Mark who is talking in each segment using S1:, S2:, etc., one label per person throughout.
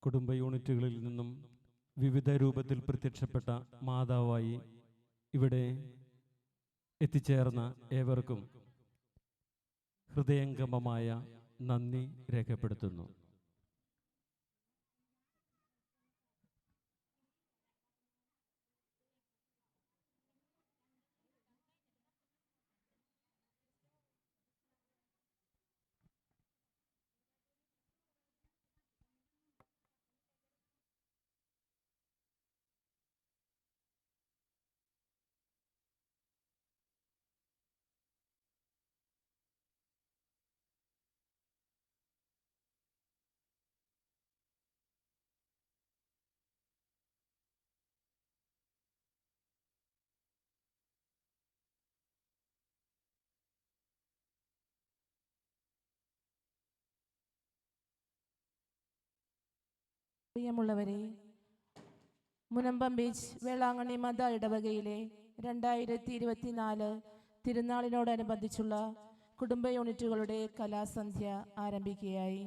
S1: കുടുംബ യൂണിറ്റുകളിൽ നിന്നും വിവിധ രൂപത്തിൽ പ്രത്യക്ഷപ്പെട്ട മാതാവായി ഇവിടെ എത്തിച്ചേർന്ന ഏവർക്കും ഹൃദയംഗമമായ നന്ദി രേഖപ്പെടുത്തുന്നു.
S2: പ്രിയമുള്ളവരെ, മുനമ്പം ബീച്ച് വേളാങ്കണ്ണി മത ഇടവകയിലെ 2024 തിരുനാളിനോടനുബന്ധിച്ചുള്ള കുടുംബ യൂണിറ്റുകളുടെ കലാസന്ധ്യ ആരംഭിക്കുകയായി.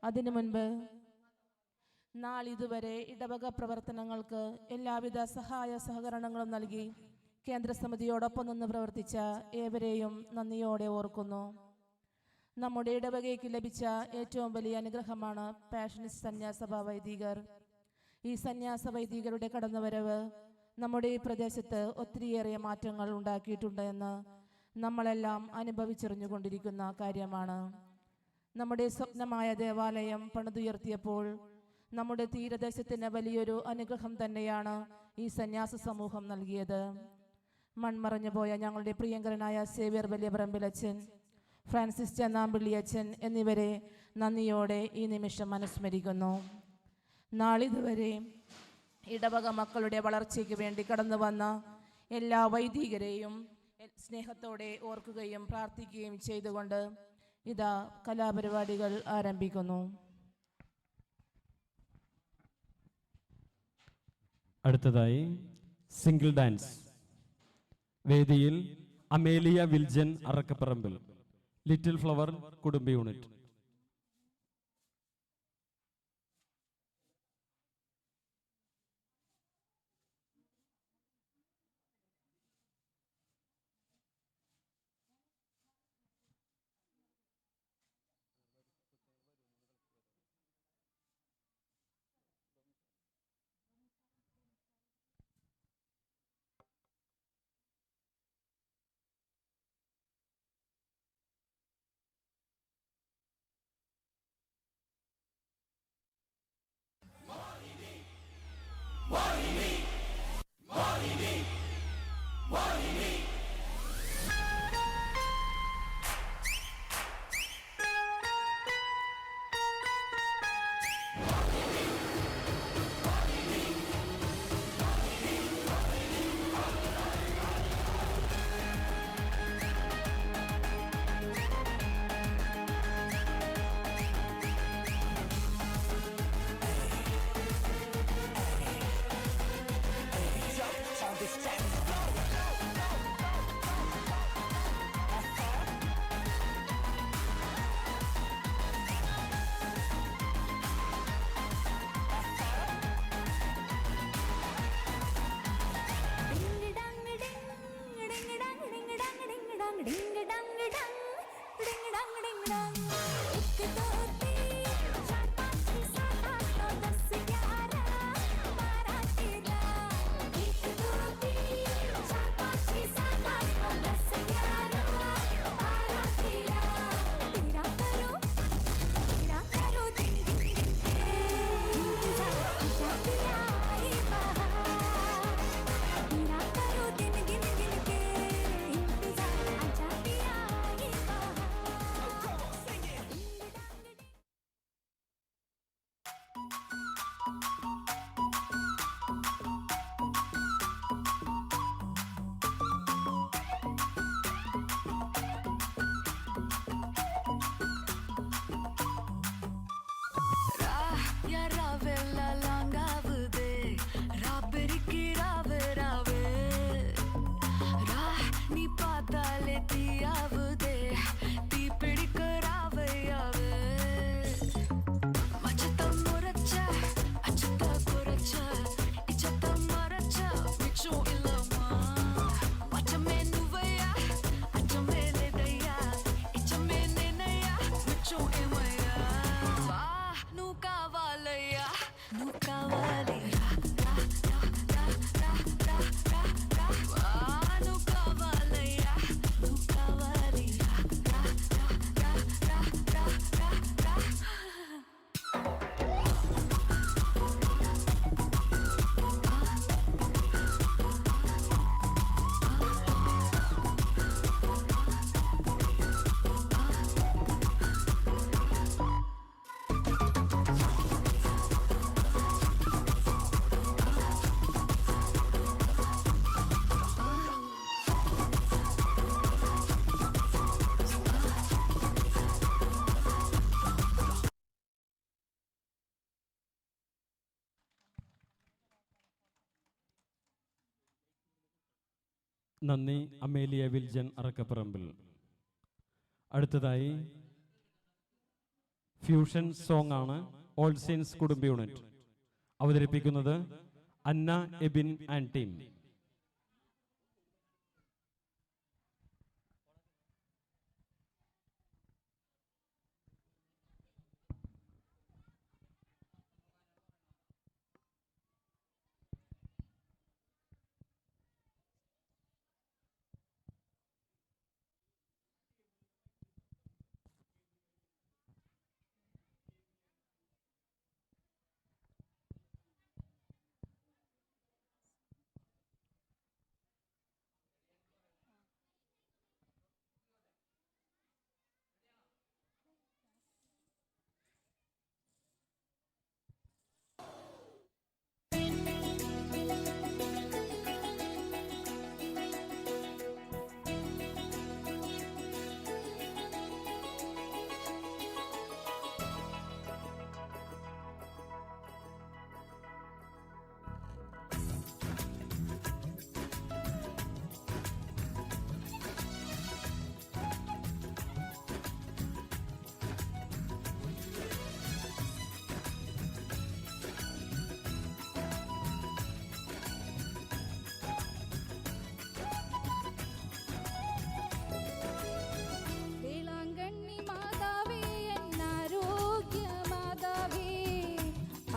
S2: അതിനു മുൻപ് നാളിതുവരെ ഇടവക പ്രവർത്തനങ്ങൾക്ക് എല്ലാവിധ സഹായ സഹകരണങ്ങളും നൽകി കേന്ദ്രസമിതിയോടൊപ്പം നിന്ന് പ്രവർത്തിച്ച ഏവരെയും നന്ദിയോടെ ഓർക്കുന്നു. നമ്മുടെ ഇടവകയ്ക്ക് ലഭിച്ച ഏറ്റവും വലിയ അനുഗ്രഹമാണ് പാഷനിസ്റ്റ് സന്യാസഭ വൈദികർ. ഈ സന്യാസ വൈദികരുടെ കടന്നുവരവ് നമ്മുടെ ഈ പ്രദേശത്ത് ഒത്തിരിയേറെ മാറ്റങ്ങൾ ഉണ്ടാക്കിയിട്ടുണ്ട് എന്ന് നമ്മളെല്ലാം അനുഭവിച്ചറിഞ്ഞുകൊണ്ടിരിക്കുന്ന കാര്യമാണ്. നമ്മുടെ സ്വപ്നമായ ദേവാലയം പണിതുയർത്തിയപ്പോൾ നമ്മുടെ തീരദേശത്തിന് വലിയൊരു അനുഗ്രഹം തന്നെയാണ് ഈ സന്യാസ സമൂഹം നൽകിയത്. മൺമറഞ്ഞു പോയ ഞങ്ങളുടെ പ്രിയങ്കരനായ സേവ്യർ വലിയപറമ്പിലച്ചൻ, ഫ്രാൻസിസ് ചെന്നാമ്പിള്ളിയച്ചൻ എന്നിവരെ നന്ദിയോടെ ഈ നിമിഷം അനുസ്മരിക്കുന്നു. നാളിതുവരെ ഇടവക മക്കളുടെ വളർച്ചയ്ക്ക് വേണ്ടി കടന്നു വന്ന എല്ലാ വൈദികരെയും സ്നേഹത്തോടെ ഓർക്കുകയും പ്രാർത്ഥിക്കുകയും ചെയ്തുകൊണ്ട് ഇതാ കലാപരിപാടികൾ ആരംഭിക്കുന്നു.
S1: അടുത്തതായി സിംഗിൾ ഡാൻസ്. വേദിയിൽ അമേലിയ വിൽജൻ അറക്കപ്പറമ്പിൽ, ലിറ്റിൽ ഫ്ലവർ കുടുംബ യൂണിറ്റ്. നന്ദി അമേലിയ വിൽജൻ അറക്കപ്പറമ്പിൽ. അടുത്തതായി ഫ്യൂഷൻ സോങ് ആണ് ഓൾ സെയിൻസ് കുടുംബ യൂണിറ്റ്. അവതരിപ്പിക്കുന്നത് അന്ന എബിൻ ആൻഡ് ടീം.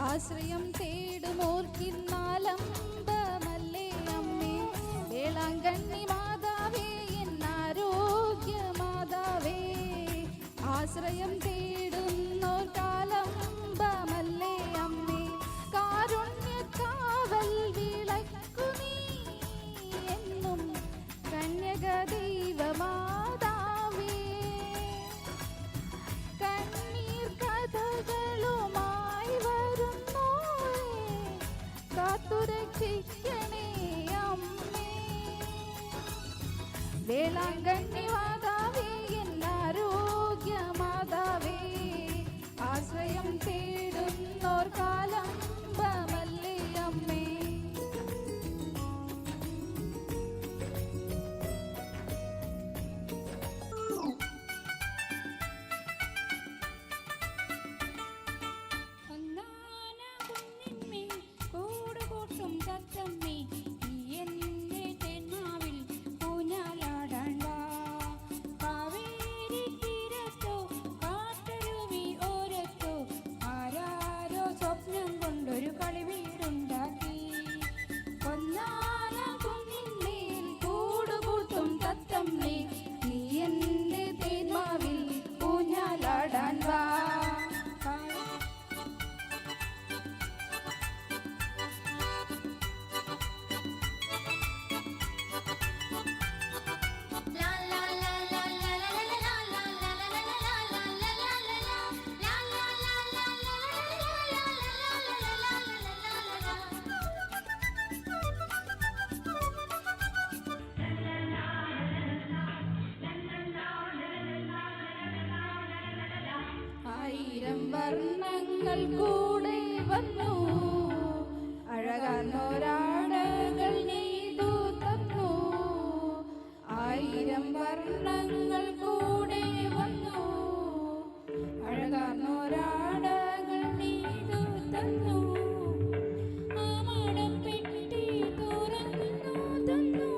S3: ആശ്രയം തേടുമോർക്കിന്നാലംബമല്ലേ അമ്മേ. വേളാങ്കണ്ണി മാതാവേ എന്നാരോഗ്യ മാതാവേ, ആശ്രയം തേടുന്നോർക്കാലംബമല്ലേ അമ്മേ. കാരുണ്യക്കാവൽ വിളക്കു നീ എന്നും കന്യക ദൈവമാതാവേ. കണ്ണീർ കഥകളുമായി കാത്തുരക്ഷിക്കണേ അമ്മേ. വേളാങ്കണ്ണി മാതാവേ എന്നാരോഗ്യ മാതാവേ, ആശ്രയം തേടുന്നോർക്കാലംബമല്ലേ അമ്മേ. വർണ്ണങ്ങൾ കൂടെ വന്നു, അഴകാർന്നോരാടകൾ നെയ്തു തന്നു. 1000 വർണ്ണങ്ങൾ കൂടെ വന്നു, അഴകാർന്നോരാടകൾ നെയ്തു തന്നു. ആമടപ്പെട്ടി തുറന്നു തന്നു.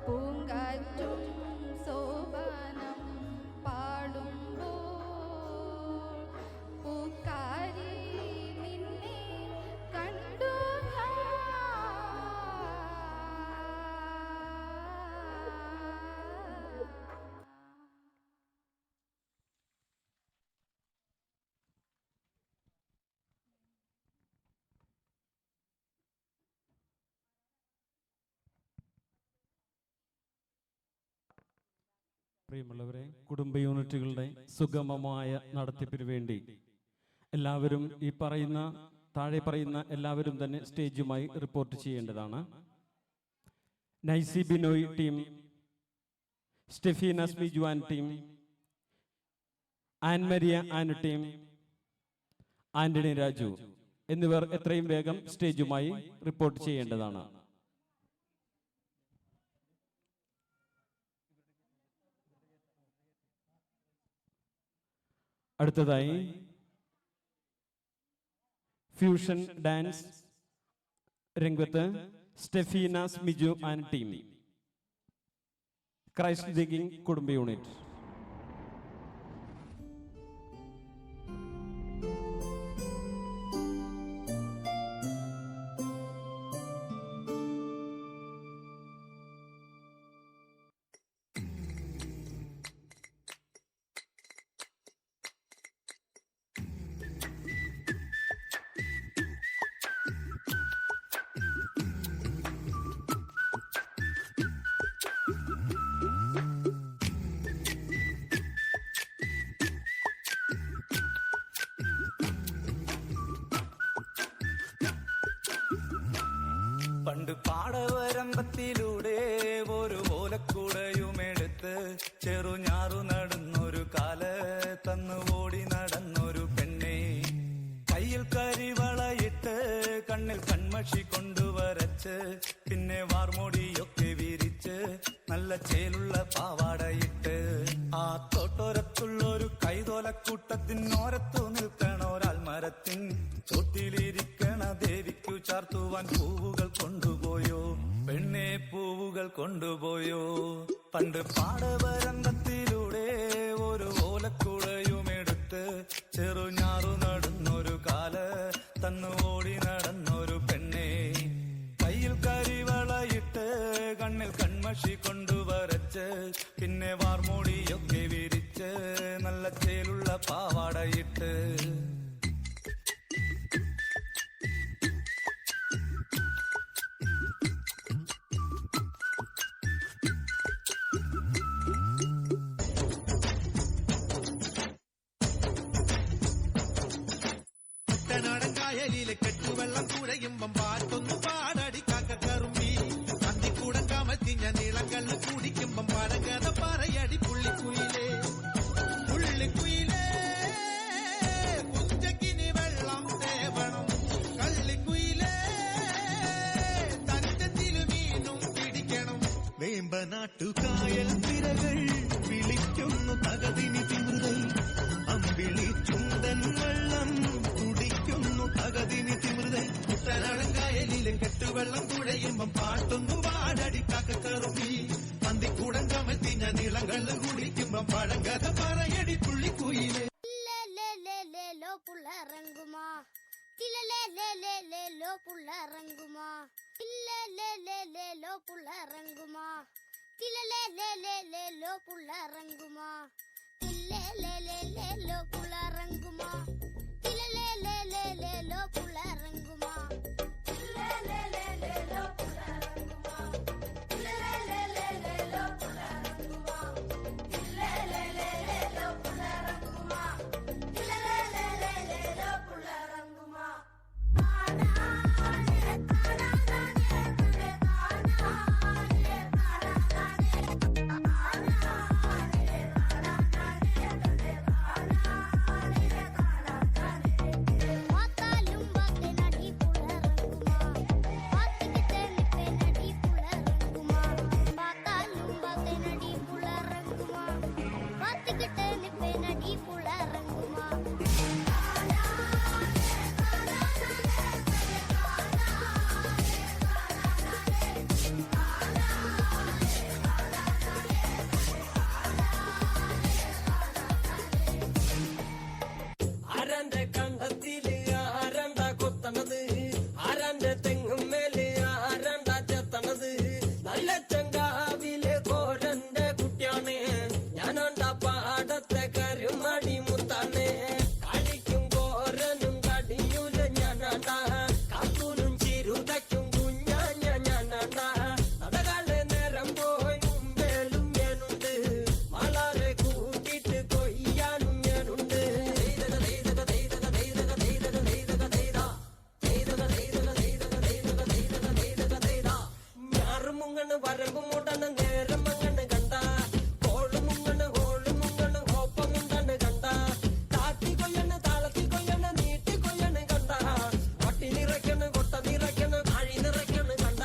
S3: പൂങ്കാറ്റും സോപാനം പാടുമ്പോൾ പൂക്കാരി നിന്നെ കണ്ടു
S1: പ്രിയമുള്ളവരെ, കുടുംബ യൂണിറ്റുകളുടെ സുഗമമായ നടത്തിപ്പിന് വേണ്ടി എല്ലാവരും താഴെ പറയുന്ന എല്ലാവരും തന്നെ സ്റ്റേജുമായി റിപ്പോർട്ട് ചെയ്യേണ്ടതാണ്. Naisy Binoy team, Stephina Smijuvan team, Annmaria Anu team, Antony Raju എന്നിവർ എത്രയും വേഗം സ്റ്റേജുമായി റിപ്പോർട്ട് ചെയ്യേണ്ടതാണ്. അടുത്തതായി ഫ്യൂഷൻ ഡാൻസ് രംഗത്ത് Stephina Smiju and team, Christ the King കുടുംബ യൂണിറ്റ്.
S4: പണ്ട് പാടവരമ്പത്തിലൂടെ ഒരു ഓലക്കുടയുമെടുത്ത് ചെറുഞാറു നടന്നൊരു കാല തന്നു ഓടി നടന്നൊരു പെണ്ണെ, കയ്യിൽ കരിവളയിട്ട് കണ്ണിൽ കൺമഷി കൊണ്ടുവരച്ച് പിന്നെ വാർമൊടിയൊക്കെ വിരിച്ച് നല്ല ചേലുള്ള പാവാടയിട്ട് ആ തോട്ടോരത്തുള്ളൊരു കൈതോലക്കൂട്ടത്തിനോരത്തു നിൽക്കണോരാൽ മരത്തിൻ ചോട്ടിലിരിക്കണ ദേവിക്കു ചാർത്തുവാൻ പൂവുകൾ കൊണ്ടുപോയോ പെണ്ണെ, പൂവുകൾ കൊണ്ടുപോയോ. പണ്ട് പാടവരമ്പത്തിലൂടെ ഒരു ഓലക്കുടയുമെടുത്ത് ചെറുഞാറു നടന്നൊരു കാല തന്നു ഓടി നടന്നൊരു പെണ്ണെ, കയ്യിൽ കരിവളയിട്ട് കണ്ണിൽ കൺമഷി കൊണ്ടുവരച്ച് പിന്നെ വാർമൂടിയൊക്കെ വിരിച്ച് നല്ല ചേലുള്ള പാവാടയിട്ട്
S5: കായലിലെ കെട്ടുവെള്ളം കുഴയുമ്പം പാട്ടൊന്നു പാടടി കാക്കക്കറുമ്പി, അന്തിക്കൂടം കമത്തിഞ്ഞ നീളങ്കല്ല് കുടിക്കുമ്പം പഴങ്കഥ പറയടി പുള്ളിക്കുയിലേ, പുള്ളിക്കുയിലേ കുഞ്ചക്കിനി വെള്ളം തേവണം, കള്ളിക്കുയിലേ തഞ്ചത്തില് മീനും പിടിക്കണം. വേമ്പനാട്ടുകായൽ തിരകൾ വിളിക്കുന്നു തകതിനി തിമൃതൈ, അമ്പിളി ചുണ്ടൻ വെള്ളം കുടിക്കുന്നു തകതിനി തിമൃതൈ. കുട്ടനാടൻകായലിലും കെട്ടുവെള്ളം കുഴയുമ്പം പാട്ടൊന്നു പാടടി കാക്കക്കറുമ്പി, അന്തിക്കൂടം കമത്തിഞ്ഞ നീളങ്കള്ള് കുടിക്കുമ്പം പഴങ്കഥ പറയടി പുള്ളിക്കുയിലേ.
S6: പുള്ളറങ്ങുമാ തിലോ പുള്ളറങ്ങുമാ ഇല്ലോ പുള്ളറങ്ങുമാ തിലോ പുള്ളറങ്ങുമാ ഇല്ലോ പുള്ളറങ്ങുമാ തിലോ പുള്ളറങ്ങുമാ.
S7: ആരാന്റെ തെങ്ങും മേല് ആരാണ്ടാ ചെത്തണത് നല്ല ചങ്കാവിലെ കോരന്റെ കുട്ടിയാണ് ഞാനോണ്ടാ പാടത്തെ കരുമടി മുത്താണ് കളിക്കും കോരനും കടിയൂല ഞാനാണ്ടാ കാത്തൂനും ചിരുതയ്ക്കും കുഞ്ഞാഞ്ഞ ഞാനാണ്ടാ നടകാലെ നേരം പോയി മുമ്പേലും ഞാനുണ്ട് മാളാരെ കൂട്ടിട്ട് കൊയ്യാനും ഞാനുണ്ട് മുങ്ങണ് വരമ്പ് മൂടണ് നേരം മങ്ങണ് കണ്ട കോള് മുങ്ങണ് ഹോള് മുങ്ങണ് ഒപ്പമുണ്ടണ് കണ്ട താത്തി കൊയ്യണ് താളത്തി കൊയ്യണ് നീട്ടി കൊയ്യണ് കണ്ട വട്ടി നിറയ്ക്കണ് കൊട്ട നിറയ്ക്കണ് അഴി നിറയ്ക്കണ് കണ്ട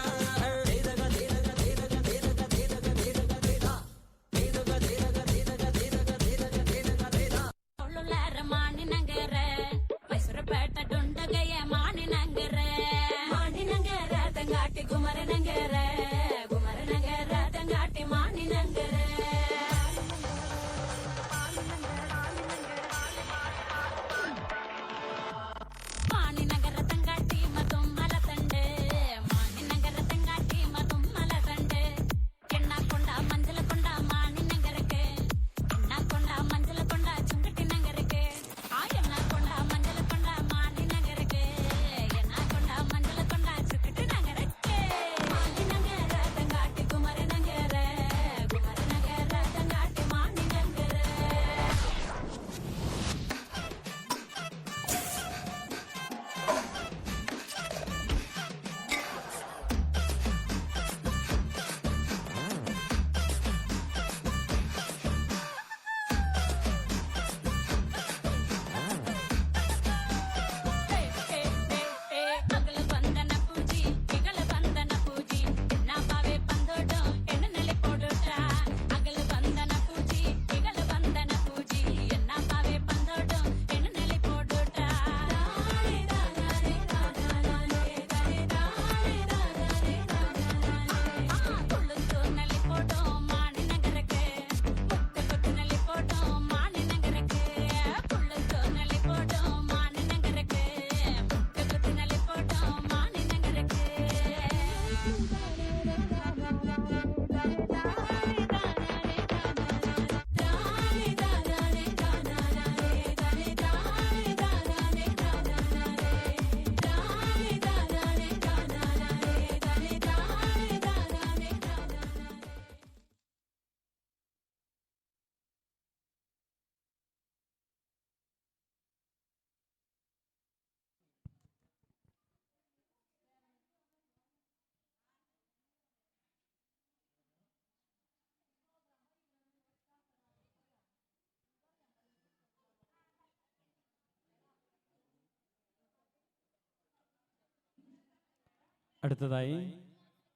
S1: അടുത്തതായി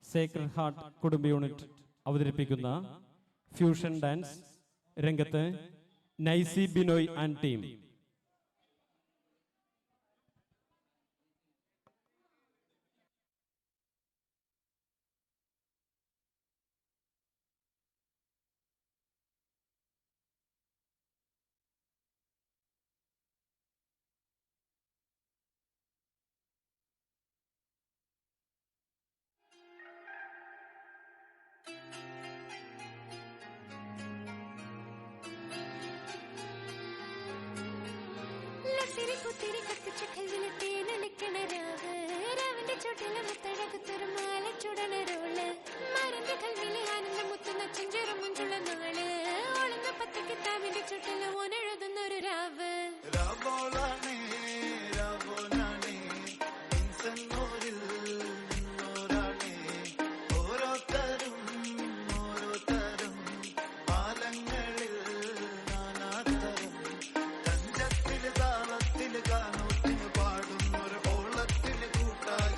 S1: സേക്രഡ് ഹാർട്ട് കുടുംബ യൂണിറ്റ് അവതരിപ്പിക്കുന്ന ഫ്യൂഷൻ ഡാൻസ് രംഗത്ത് നൈസി ബിനോയ് ആൻഡ് ടീം.
S5: പാടുന്നൊരു ഓളത്തിൽ കൂട്ടായി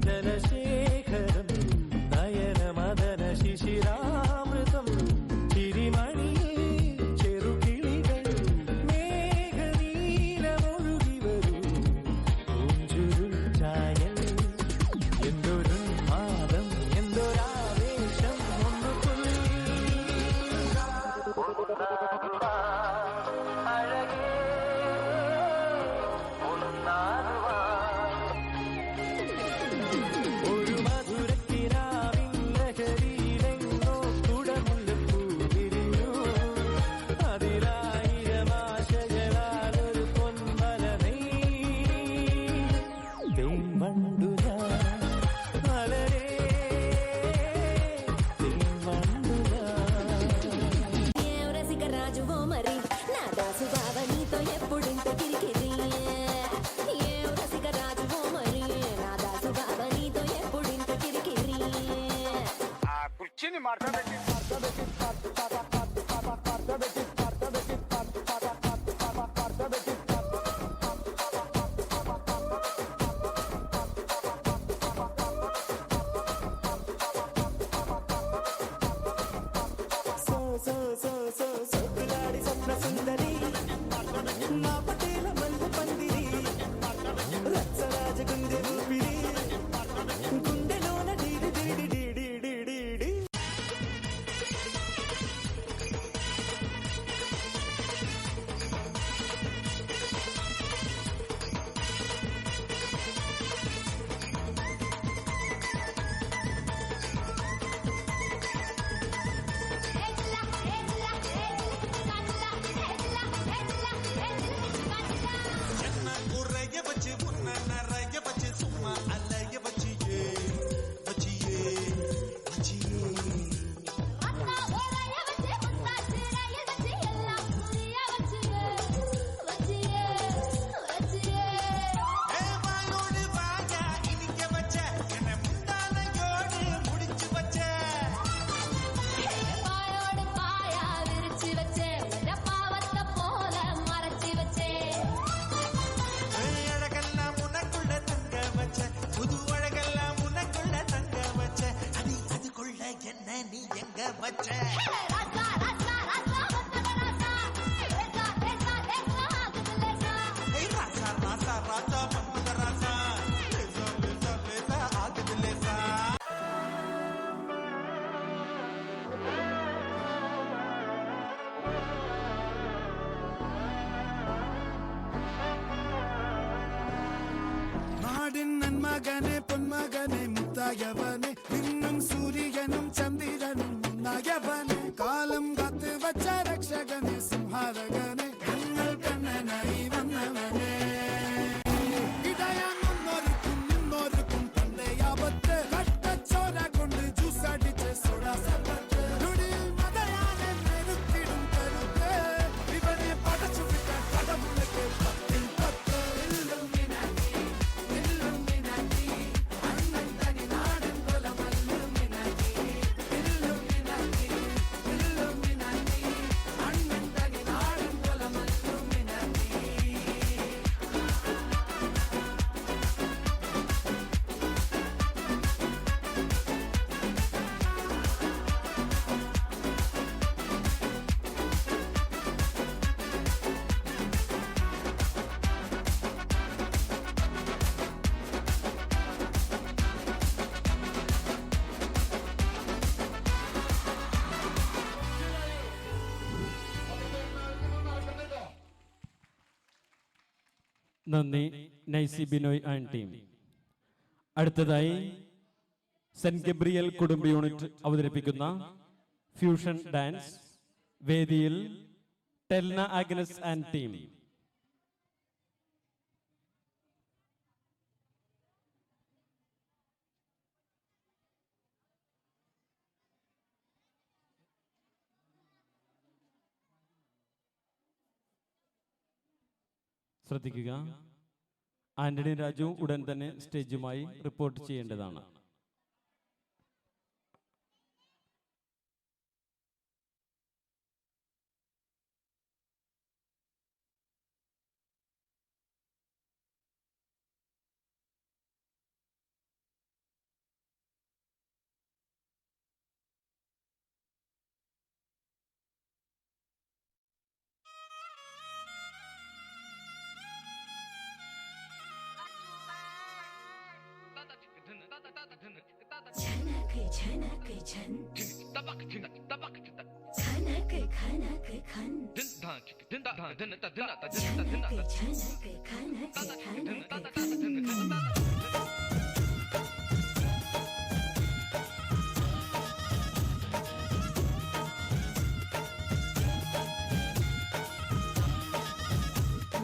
S8: ജലശേഖരം നയനമദന ശിശിരാമൃതം ചിരിമണിയിൽ ചെറുകിളികൾ മേഘനീലമൊഴുകി വരൂ പൂഞ്ചുരുൾ ചായൽ എന്തൊരു മാതം എന്തൊരാവേശം ഒന്ന് അഴകേ ഒരു മധുരക്കിനാവിൻ ലഹരിയിലെങ്ങോ കുടമുല്ലപ്പൂ വിരിഞ്ഞു അതിലായിരമാശകളാൽ ഒരു പൊന്മല തേൻവണ്ടു ഞാൻ മലരേ തേൻവണ്ടു ഞാൻ
S9: రాజువో మరి నా దాసు బావ నీతో ఎప్పుడింత కిరికిరి ఏం రసిక రాజువో మరి నా దాసు బావ నీతో ఎప్పుడింత కిరికిరి
S8: సొగ్గులాడి స్వప్న సుందరి నా పటేల మల్లె పందిరి రచ్చరాజ గుండె ఊపిరి గుండెలోన డీడి డీడి డీడి డీడి
S5: என்ன குறைய வச்சு உன்ன நிறைய வச்சு சும்மா அலைய வச்சியே வச்சியே வச்சியே வாயோடு வாயா இனிக்க வச்ச என்ன முந்தானையோடு முடிச்சு வச்ச அழகெல்லாம் உனக்குள்ள தங்க வச்ச புது அழகெல்லாம் உனக்குள்ள தங்க வச்ச அதுக்குள்ள என்ன நீ எங்க வச்ச ராசா ராசா ராஜா மன்மத ராசா லேசா லேசா லேசா ஆகுது லேசா
S10: നാടിൻ നന്മകനെ പൊന്മകനെ മുത്തായവനെ ഇന്നും സൂര്യനും ചന്ദ്രനും ഒന്നായവനെ കാലം കാത്ത് വച്ച രക്ഷകനെ സംഹാരകനെ ഞങ്ങൾ കണ്ണനായി വന്നവനെ ഇടയാന്നൊരുക്കും പണ്ടയാപത്ത് കട്ടച്ചോര കൊണ്ട് ജ്യൂസ് അടിച്ച് സോഡാ സർബത്ത് നുടിയിൽ മതയാനെ മെരുത്തിടും കരുത്ത് ഇവനെ പടച്ചു വിട്ട കടമുള്ളക്ക് പത്തിൽ പത്ത്
S1: നന്ദി നൈസി ബിനോയ് ആൻഡ് ടീം. അടുത്തതായി സെന്റ് ഗബ്രിയൽ കുടുംബ യൂണിറ്റ് അവതരിപ്പിക്കുന്ന ഫ്യൂഷൻ ഡാൻസ്. വേദിയിൽ ടെൽന ആഗ്നസ് ആൻഡ് ടീം. ശ്രദ്ധിക്കുക, ആന്റണി രാജു ഉടൻ തന്നെ സ്റ്റേജുമായി റിപ്പോർട്ട് ചെയ്യേണ്ടതാണ്.
S9: झनक झन खनक खनक खन झनक झनक खनक खनक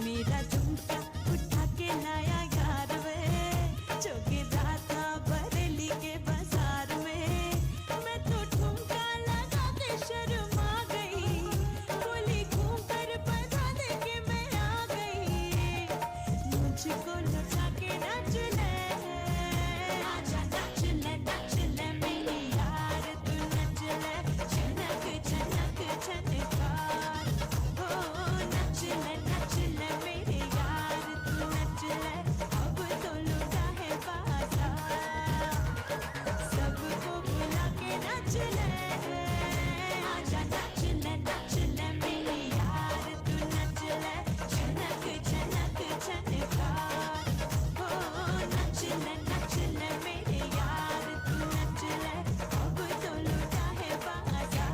S8: मेरा झुमका उठा के लाया यार वे चौकीदार था बरेली के बाजार में मैं तो ठुमका लगा के शर्मा गई बोली घूम कर बता दे के मैं आ गई मुझको लुटा के नाच ले आजा नाच ले मेरी यार तू नच ले झनक झनक झनकार हो नच ले मेरे यार तू नच ले अब तो लुटा है बाजार सबको बुला के नच ले आजा नच ले मेरे यार तू नच ले झनक झनक झनकार हो नच ले मेरे यार तू नच ले अब तो लुटा है बाजार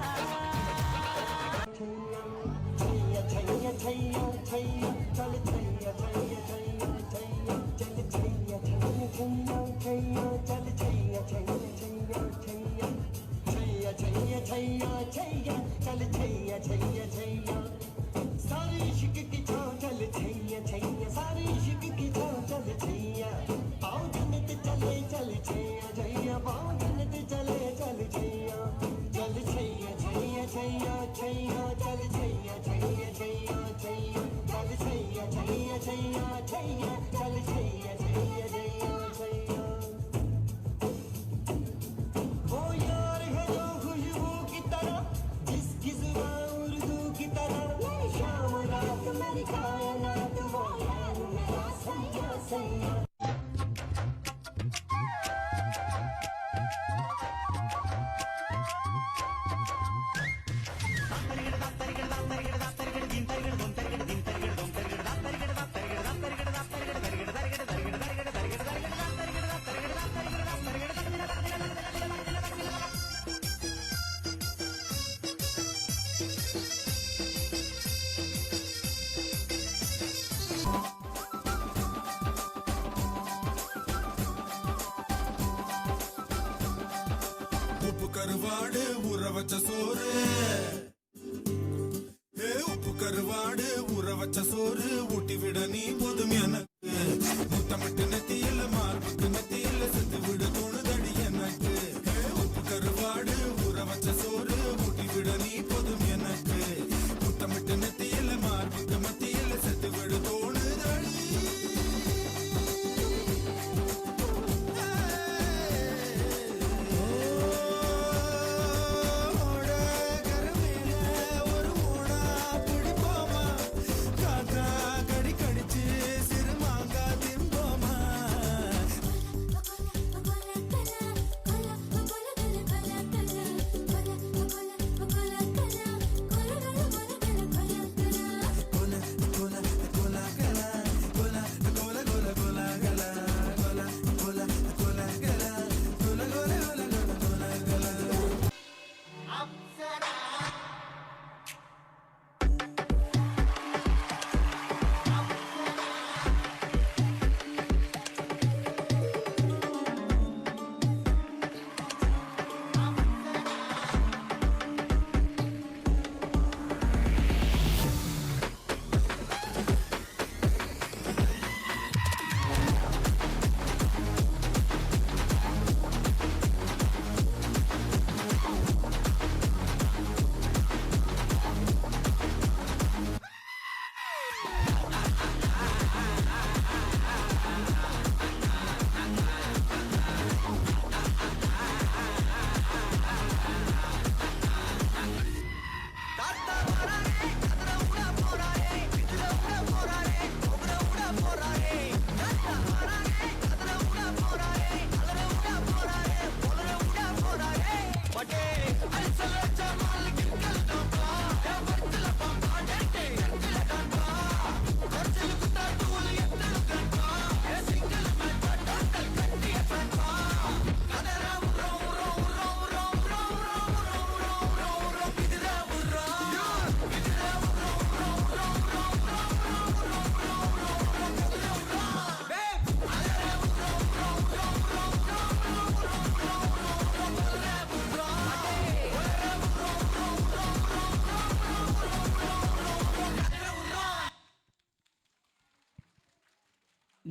S5: सारी इश्क की छाँव चल छैया छैया सारी इश्क की छाँव चल छैया पाँव जन्नत चले चल छैया छैया पाँव जन्नत चले चल छैया चल छैया छैया छैया छैया चल छैया छैया छैया छैया चल छैया छैया छैया छैया चल छैया छैया छैया छैया वो यार है जो खुशबू की तरह जिसकी जुबान उर्दू की तरह शाम रात मेरी कायनात वो यार मेरा सैया सैया
S10: ഉപ്പ് കറുവാട് ഉറവച്ച സോറ് ഉപ്പ് കറുവാട് ഉറവച്ച സോറ് ഊട്ടിവിട നീ പോതും എനക്ക് മുത്തമിട്ട് നെത്തിയില്ല മാർബുക്ക് നെത്തിയില്ല സെത്ത് വിട തോണുതടി എനക്ക് ഉപ്പ് കറുവാട് ഉറവച്ച സോറ് ഊട്ടിവിട നീ പോതും എനക്ക് മുത്തമിട്ട് നെത്തിയില്ല മാർബുക്ക് മത്തിയില്ല സെത്ത് വിട തോണുതടി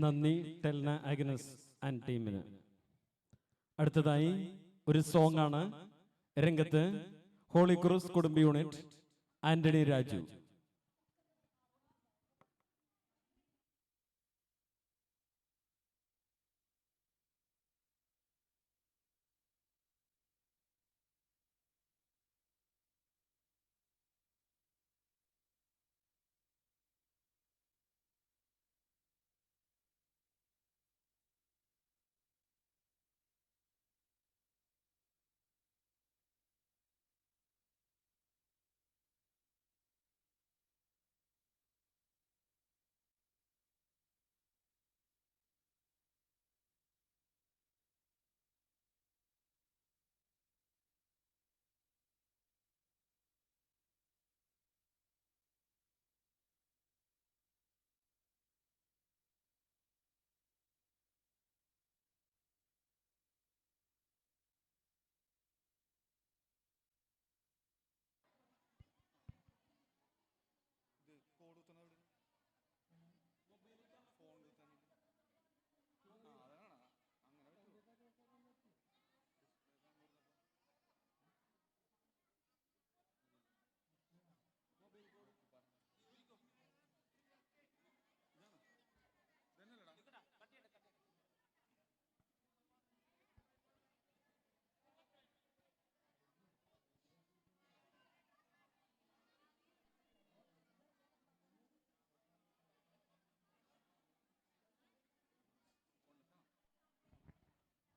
S1: നന്ദി ടെൽന അഗ്നസ് ആൻഡ് ടീമിന്. അടുത്തതായി ഒരു സോങ് ആണ്. രംഗത്ത് ഹോളി ക്രോസ് കുടുംബ unit Antony Raju.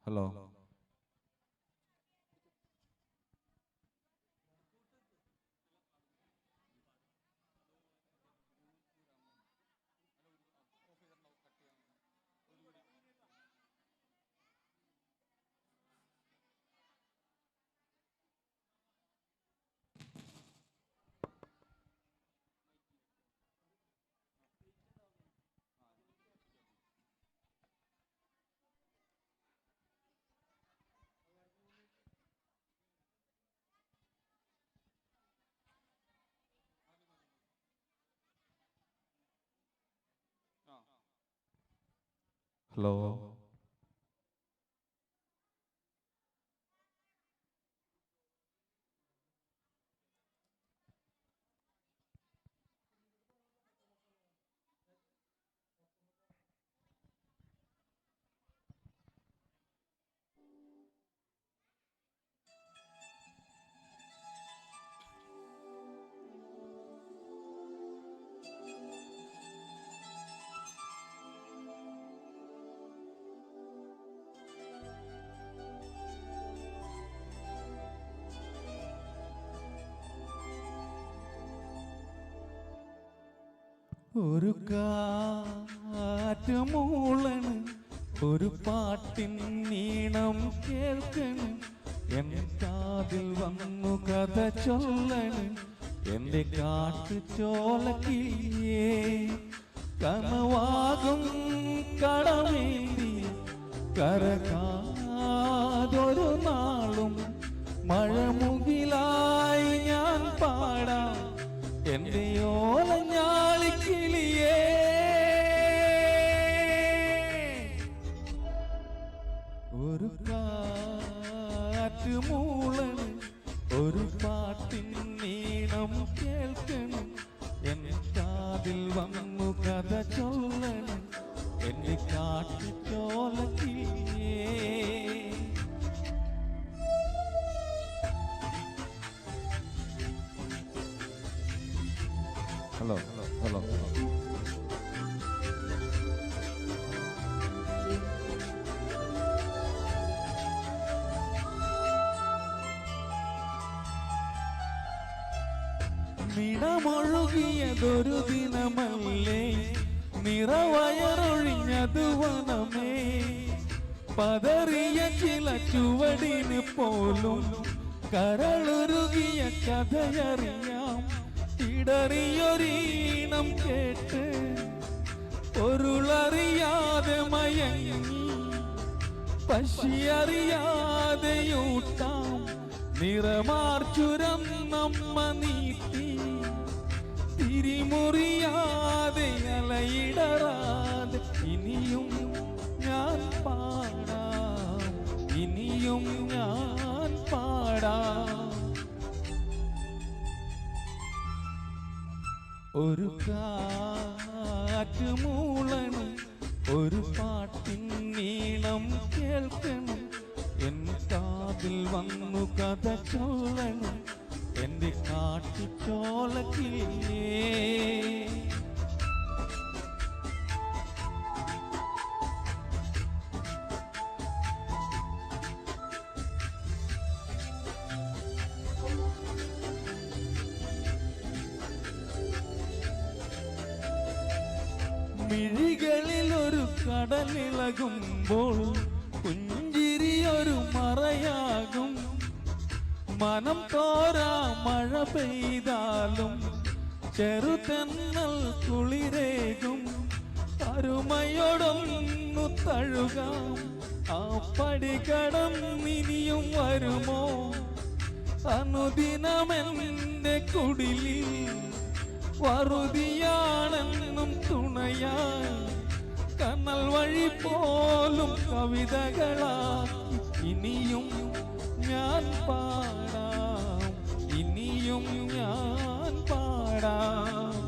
S11: Hello, hello, ഒരു കാറ്റ് മൂളണ്, ഒരു പാട്ടിൻ നീണം കേൾക്കണ്, എൻ കാതിൽ വന്നു കഥ ചൊല്ലണ്, എന്റെ കാട്ടു ചോലക്കിയേ കനവാകും കടമേന്തി കരകാതൊരു നാളും മഴമുകിലായി ഞാൻ പാടാം എന്റെ ഓലഞ്ഞാളിക്കിളിയേ. ഒരു കാറ്റ് മൂളണ്, ഒരു പാട്ടിൻ നീണം കേൾക്കണം, എൻ കാതിൽ വന്നു കഥ ചൊല്ലണം, എന്റെ കാട്ടു ചോലക്കിളിയേ. ഹലോ ഹലോ ഹലോ, നിറമൊഴുകിയതൊരു ദിനമല്ലേ, നിറവയറൊഴിഞ്ഞതു വനമേ, പതറിയ ചില ചുവടിന് പോലും കരളുരുകിയ കഥയറിയാം, ഇടറിയൊരീണം കേട്ട് പൊരുളറിയാതെ മയങ്ങി, പശിയറിയാതെയൂട്ടാം നിറമാർച്ചുരം നമ്മ നീട്ടി, തിരിമുറിയാതെ അലയിടറാതെ ഇനിയും ഞാൻ പാടാം, ഇനിയും ഞാൻ പാടാം. ഒരു കാറ്റ് മൂളണം, ഒരു പാട്ടിൻ നീളം കേൾക്കണം, എൻ കാതിൽ വന്നു കഥ ചൊല്ലണം, എന്റെ കാട്ടിച്ചോലക്കില്ലേ. മിഴികളിൽ ഒരു കടലിളകുമ്പോൾ പുഞ്ചിരിയൊരു മറയാകും, മനം തോരാ മഴ പെയ്താലും ചെറുതെന്നൽ കുളിരേകും, അരുമയോടൊന്നു തഴുകാം, ആ പടികടം ഇനിയും വരുമോ, അനുദിനമെന്റെ കുടിലിൽ വറുതിയാണെന്നും തുണയായി, കനൽ വഴി പോലും കവിതകളാക്കി ഇനിയും ഞാൻ പാടാം, ഇനിയും ഞാൻ പാടാം.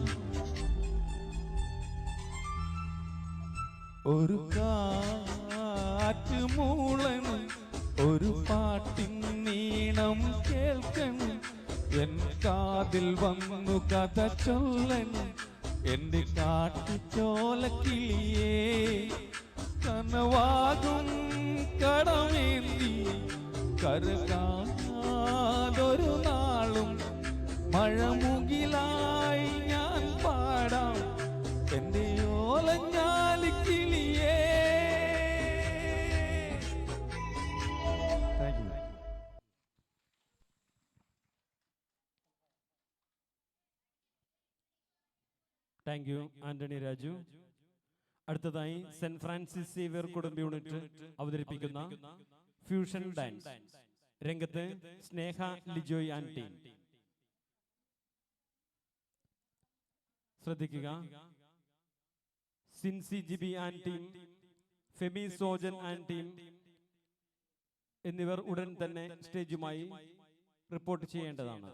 S11: ഒരു കാറ്റ് മൂളണം, ഒരു പാട്ടിൻ നീണം കേൾക്കണം, എൻ കാതിൽ വന്നു കഥ ചൊല്ലണം, എന്റെ കാട്ടിച്ചോലക്കിളിയേ. കനവാകും കടമേന്തി കരകാതൊരു നാളും മഴമുകിലായി ഞാൻ പാടാം, എന്റെ ഓലഞ്ഞാലിക്കിളിയേ. Thank you.
S1: Thank you Antony Raju. അടുത്തതായി സെന്റ് ഫ്രാൻസിസ് സേവിയർ കുടുംബ യൂണിറ്റ് അവതരിപ്പിക്കുന്ന ഫ്യൂഷൻ ഡാൻസ്. രംഗത്ത് സ്നേഹ ലിജോയ് ആൻറ്റി. ശ്രദ്ധിക്കുക, സിൻസി ജിബി ആൻറ്റിയും ഫെമി സോജൻ ആൻറ്റിയും എന്നിവർ ഉടൻ തന്നെ സ്റ്റേജുമായി റിപ്പോർട്ട് ചെയ്യേണ്ടതാണ്.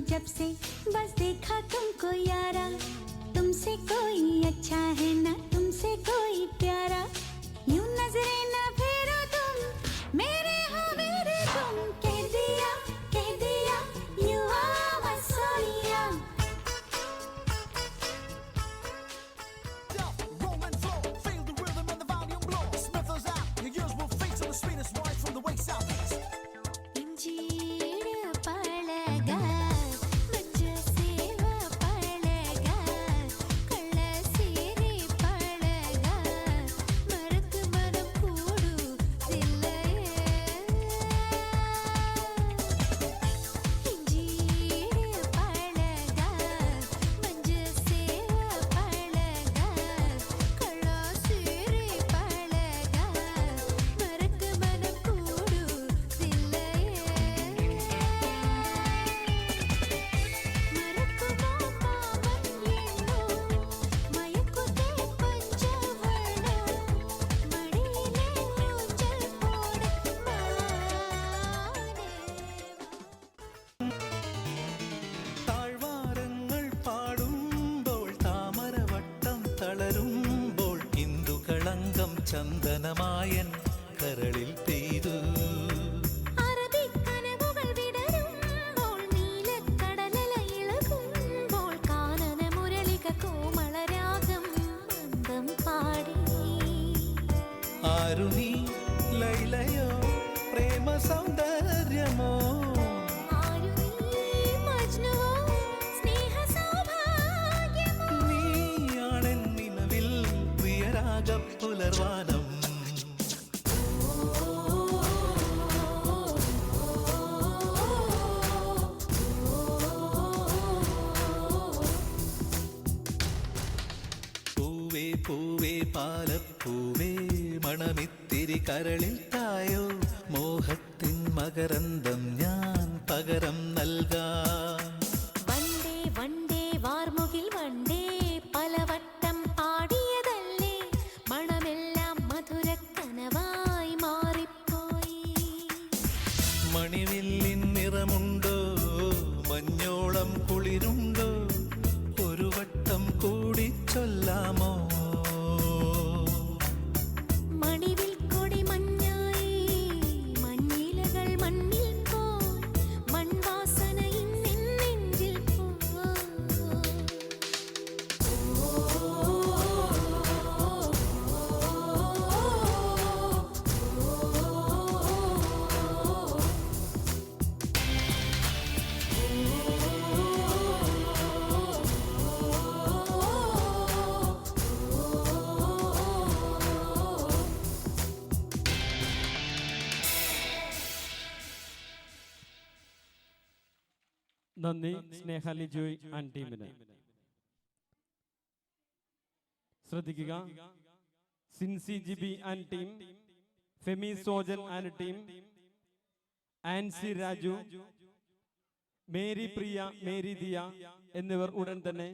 S8: जब से बस देखा तुमको यारा, तुमसे कोई अच्छा है ना तुमसे कोई प्यारा, यूं नजरे ना फेरो तुम मेरे हो मेरे तुम, कह दिया you are my Sonia.
S5: Rolling floor, feel the rhythm and the volume blow. Smithers out, your ears will face on the sweetest voice from the way southeast.
S8: इंजीर पड़ेगा मुझे सेवा पड़ेगा, कள்ள सीरी पड़ेगा, मरक मरक कूड़ू दिल्ले। इंजीर पड़ेगा मुझे सेवा पड़ेगा, कள்ள सीरी पड़ेगा, मरक मरक कूड़ू दिल्ले।
S4: താഴ്വാരങ്ങൾ പാടുമ്പോൾ താമരവട്ടം തളരുമ്പോൾ ഇന്ദുകളങ്കം ചന്ദനമായൻ കരളിൽ പെയ്തു.
S8: അറബിക്കനവുകൾ വിടരുമ്പോൾ നീലക്കടലല ഇളകുമ്പോൾ കാനന മുരളിക കോമളരാഗം മന്ദം പാടി.
S4: ആരുണി ലൈലയോ പ്രേമ സൗന്ദര്യമോ,
S8: ആരുണി മജ്നുവോ സ്നേഹ സൗഭാഗ്യമോ,
S4: നീയാണെൻ നിലവിൽ പ്രിയരാഗ പുലർവാനം. പൂവേ പൂവേ പാലപ്പൂവേ മണമിത്തിരി കരളിൽ തായോ, മോഹത്തിൻ മകരന്തം ഞാൻ പകരം നൽകാം.
S8: വണ്ടേ വണ്ടേ വാർമുകിൽ വണ്ടേ പലവട്ടം പാടിയതല്ലേ, മണമെല്ലാം മധുരക്കനവായി മാറിപ്പോയി.
S4: മണിവില്ലിൻ നിറമുണ്ടോ മഞ്ഞോളം കുളിരുണ്ടോ, ഒരു വട്ടം കൂടി ചൊല്ലാമോ.
S8: മണിവിൽ കൊടി മഞ്ഞായി മഞ്ഞിലകൾ മണ്ണിൽ പോ, മൺവാസന ഇന്നെൻ നെഞ്ചിൽ പോ.
S1: നന്ദി സ്നേഹ ലിജോയ് ആൻഡ് ടീമിന്. ശ്രദ്ധിക്കുക, Sinsi Jibi and team, Femi Sojan and team, Ansi Raju, Mary Priya, Mary Diya എന്നിവർ ഉടൻ തന്നെ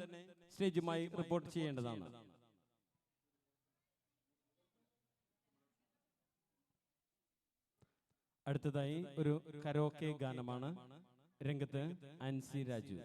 S1: സ്റ്റേജുമായി റിപ്പോർട്ട് ചെയ്യേണ്ടതാണ്. അടുത്തതായി ഒരു കരോക്കെ ഗാനമാണ്. രംഗത്ത് ആൻസി രാജു.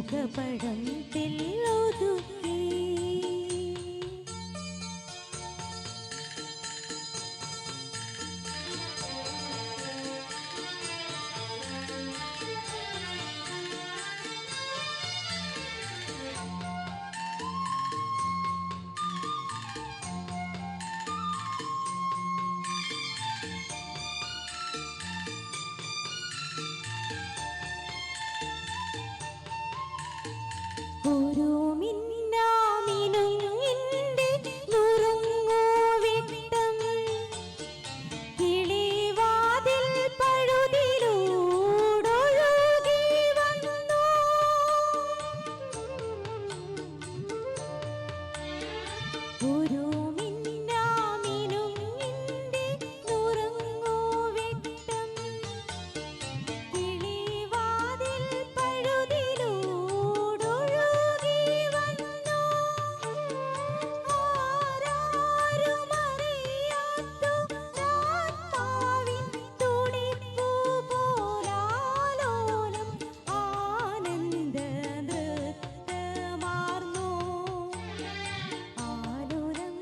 S9: മുഖപടം തെല്ലൊതുക്കി ഒരു മിന്നാമിനുങ്ങിന്റെ നുറുങ്ങുവിട്ടം കിളിവാതിൽ പഴുതിലൂടൊഴുകി വന്നു. ഒരു മിന്നാമിനുങ്ങിന്റെ നുറുങ്ങുവിട്ടം കിളിവാതിൽ പഴുതിലൂടൊഴുകി വന്നു. ആരാരുമറിയാത്തൊരാത്മാവിൻ തുടിപ്പു പോലാലോലം ആനന്ദ നൃത്തമാർന്നു. ആലോലം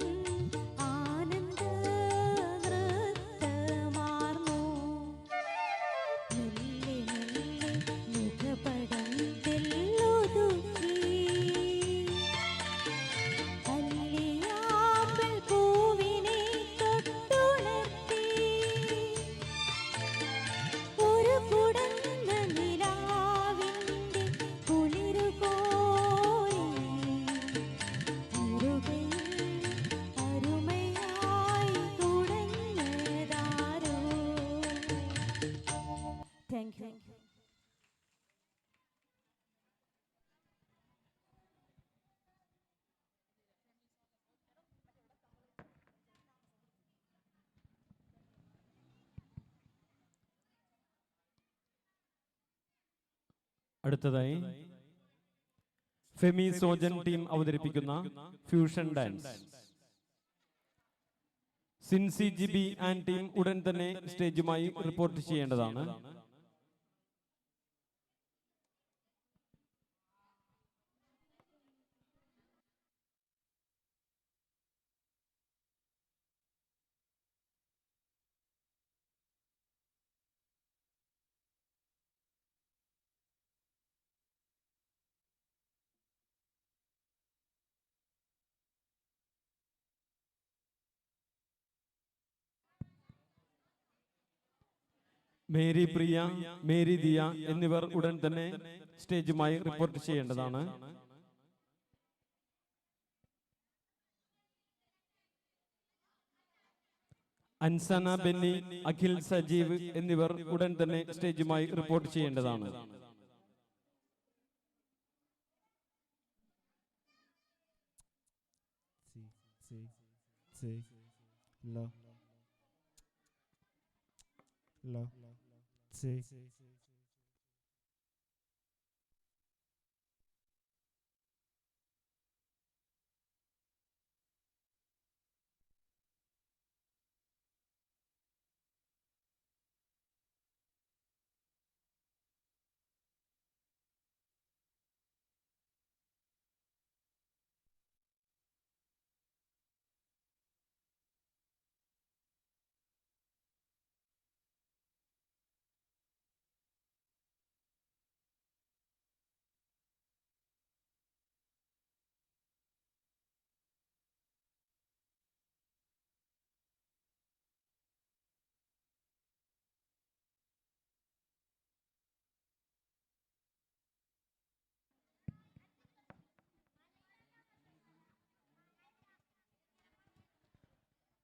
S9: ആനന്ദ നൃത്തമാർന്നു. മെല്ലെ മെല്ലെ മുഖപടം തെല്ലൊതുക്കി കല്ലിയാമ്പൽ പൂവിനെ തൊട്ടുണർത്തി. ഒരു കുടന്ന നിലാവിന്റെ കുളിരുകോരി ഇരുകയിൽ അരുമയായി തുടങ്ങിയതാരോ. Thank you.
S1: അടുത്തതായി ഫെമി സോജൻ ടീം അവതരിപ്പിക്കുന്ന fusion dance. Sinsi Jibi and team ഉടൻ തന്നെ സ്റ്റേജുമായി റിപ്പോർട്ട് ചെയ്യേണ്ടതാണ്. മേരി പ്രിയ, മേരി ദിയ എന്നിവർ ഉടൻ തന്നെ സ്റ്റേജുമായി റിപ്പോർട്ട് ചെയ്യേണ്ടതാണ്. അൻസന ബെന്നി, അഖിൽ സജീവ് എന്നിവർ ഉടൻ തന്നെ സ്റ്റേജുമായി റിപ്പോർട്ട് ചെയ്യേണ്ടതാണ്.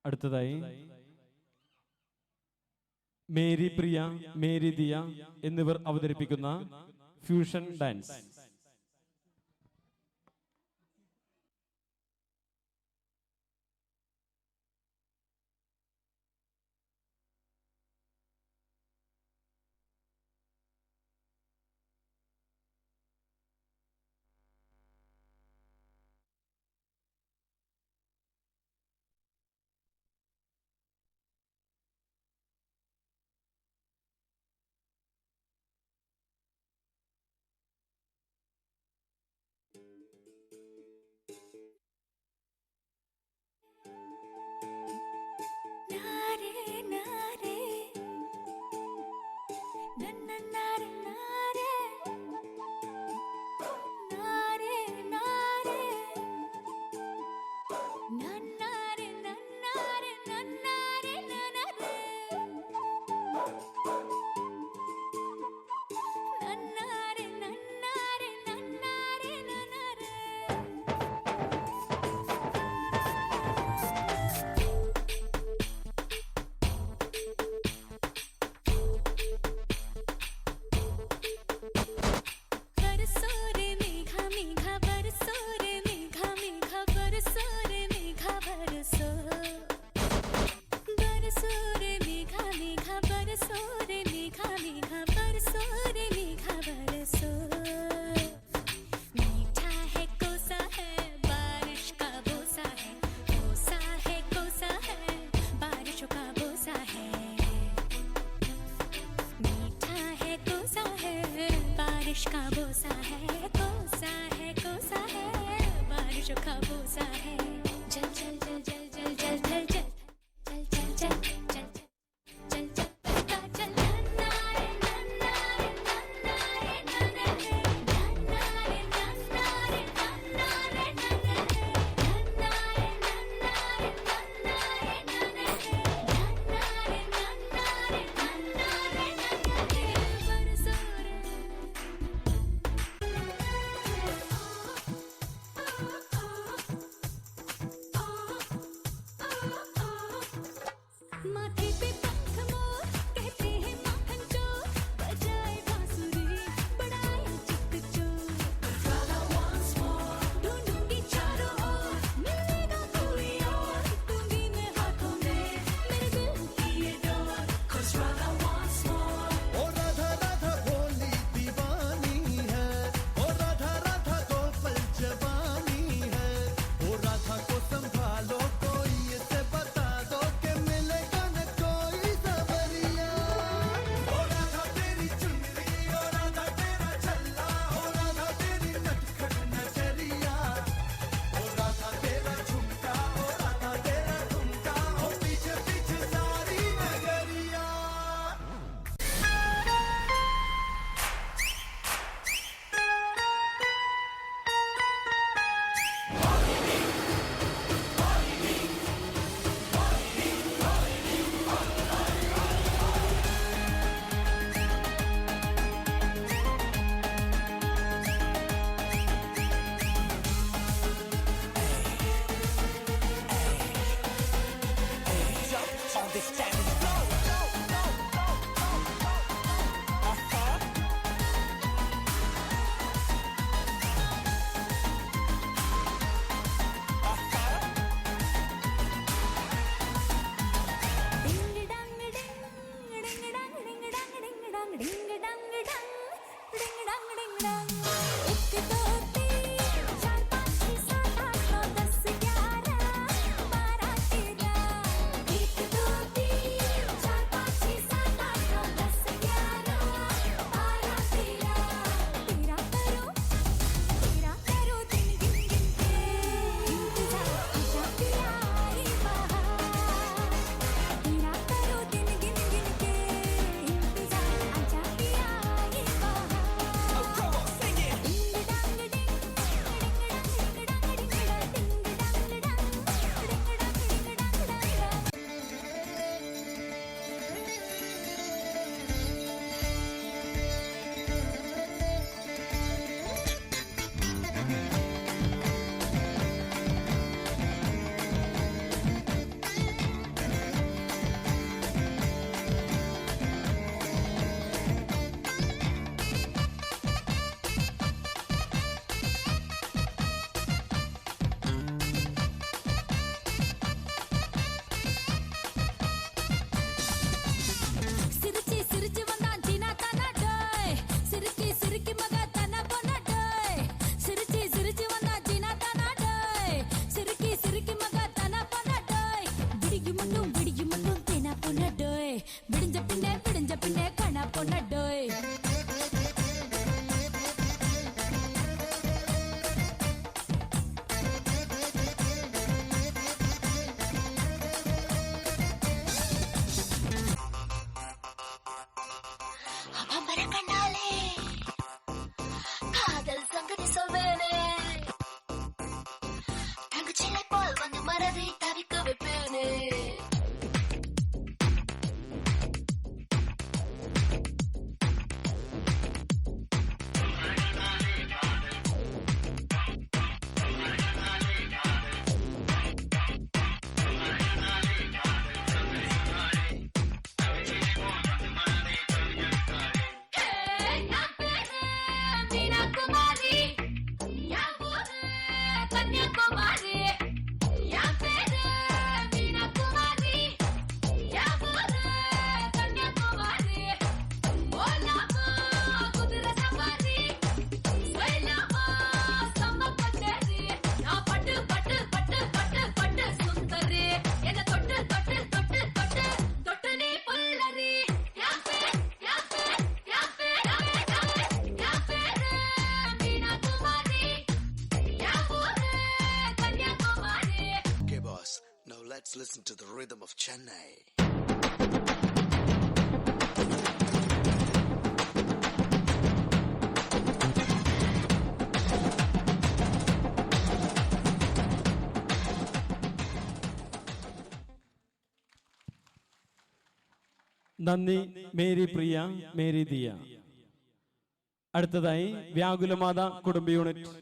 S1: അടുത്തതായി മേരി പ്രിയ, മേരി ദിയ എന്നിവർ അവതരിപ്പിക്കുന്ന ഫ്യൂഷൻ ഡാൻസ്.
S3: കന്യാകുമാരി യാ പേര് വീണകുമാരി യാ ഊര് കന്യാകുമാരി ഓലാമോ കുതിര സവാരി സ്വൈലാമോ സമ്മക്കട്ടേരി നാ പട്ട് പട്ട് പട്ട് പട്ട് പട്ട് സുന്ദരി എന്നെ തൊട്ട് തൊട്ട് തൊട്ട് തൊട്ട് തൊട്ട് നീ പുല്ലരി യാ പേര് യാ പേര് യാ പേര് വീണകുമാരി യാ ഊര് Kanyakumari.
S5: Okay, boss. Now let's listen to the rhythm of Chennai.
S1: നന്ദി മേരി പ്രിയ മേരി ദിയ. അടുത്തതായി വ്യാകുലമാത കുടുംബ യൂണിറ്റ്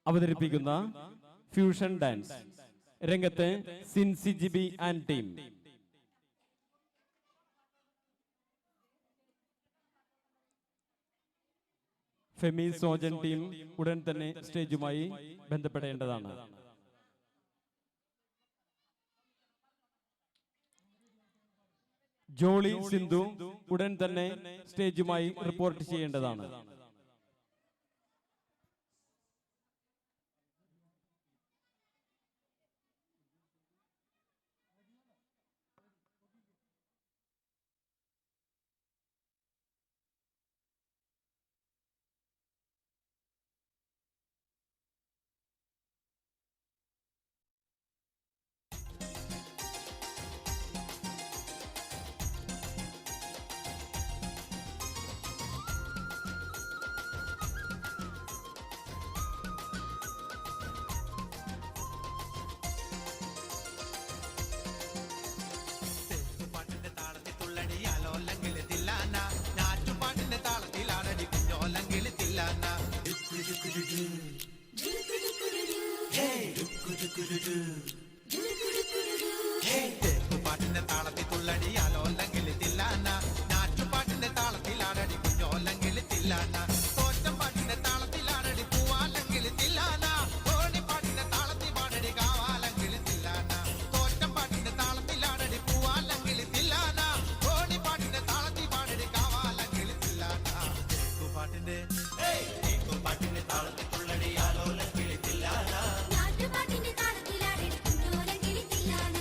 S1: അവതരിപ്പിക്കുന്ന ഫ്യൂഷൻ ഡാൻസ്. രംഗത്ത് Sinsi Jibi and team. Femi Sojan team ഉടൻ തന്നെ സ്റ്റേജുമായി ബന്ധപ്പെടേണ്ടതാണ്. ജോളി സിന്ധു ഉടൻ തന്നെ സ്റ്റേജുമായി റിപ്പോർട്ട് ചെയ്യേണ്ടതാണ്.
S10: പാട്ടിന്റെ താളത്തിൽ തുള്ളടി ആലോല്ലെങ്കിൽ തില്ലാന ഞാറ്റുപാട്ടിന്റെ താളത്തിലാടടി കുഞ്ഞോല്ലെങ്കിൽ തില്ലാന തോറ്റം പാട്ടിന്റെ താളത്തിലാടടി പൂവാല്ലെങ്കിൽ തില്ലാന ഓണിപ്പാട്ടിന്റെ താളത്തിൽ പാടടി കാവാല്ലെങ്കിൽ തില്ലാന തോറ്റം പാട്ടിന്റെ താളത്തിലാടടി പൂവാല്ലെങ്കിൽ തില്ലാന ഓണിപ്പാട്ടിന്റെ താളത്തിൽ പാടടി കാവാല്ലെങ്കിൽ തില്ലാന പാട്ടിന്റെ പാട്ടിന്റെ താളത്തിൽ തുള്ളടി ആലോല്ലെങ്കിൽ തില്ലാന
S3: നാട്ടുപാട്ടിന്റെ താളത്തിലാടി കുഞ്ഞോലകിളി തില്ലാന.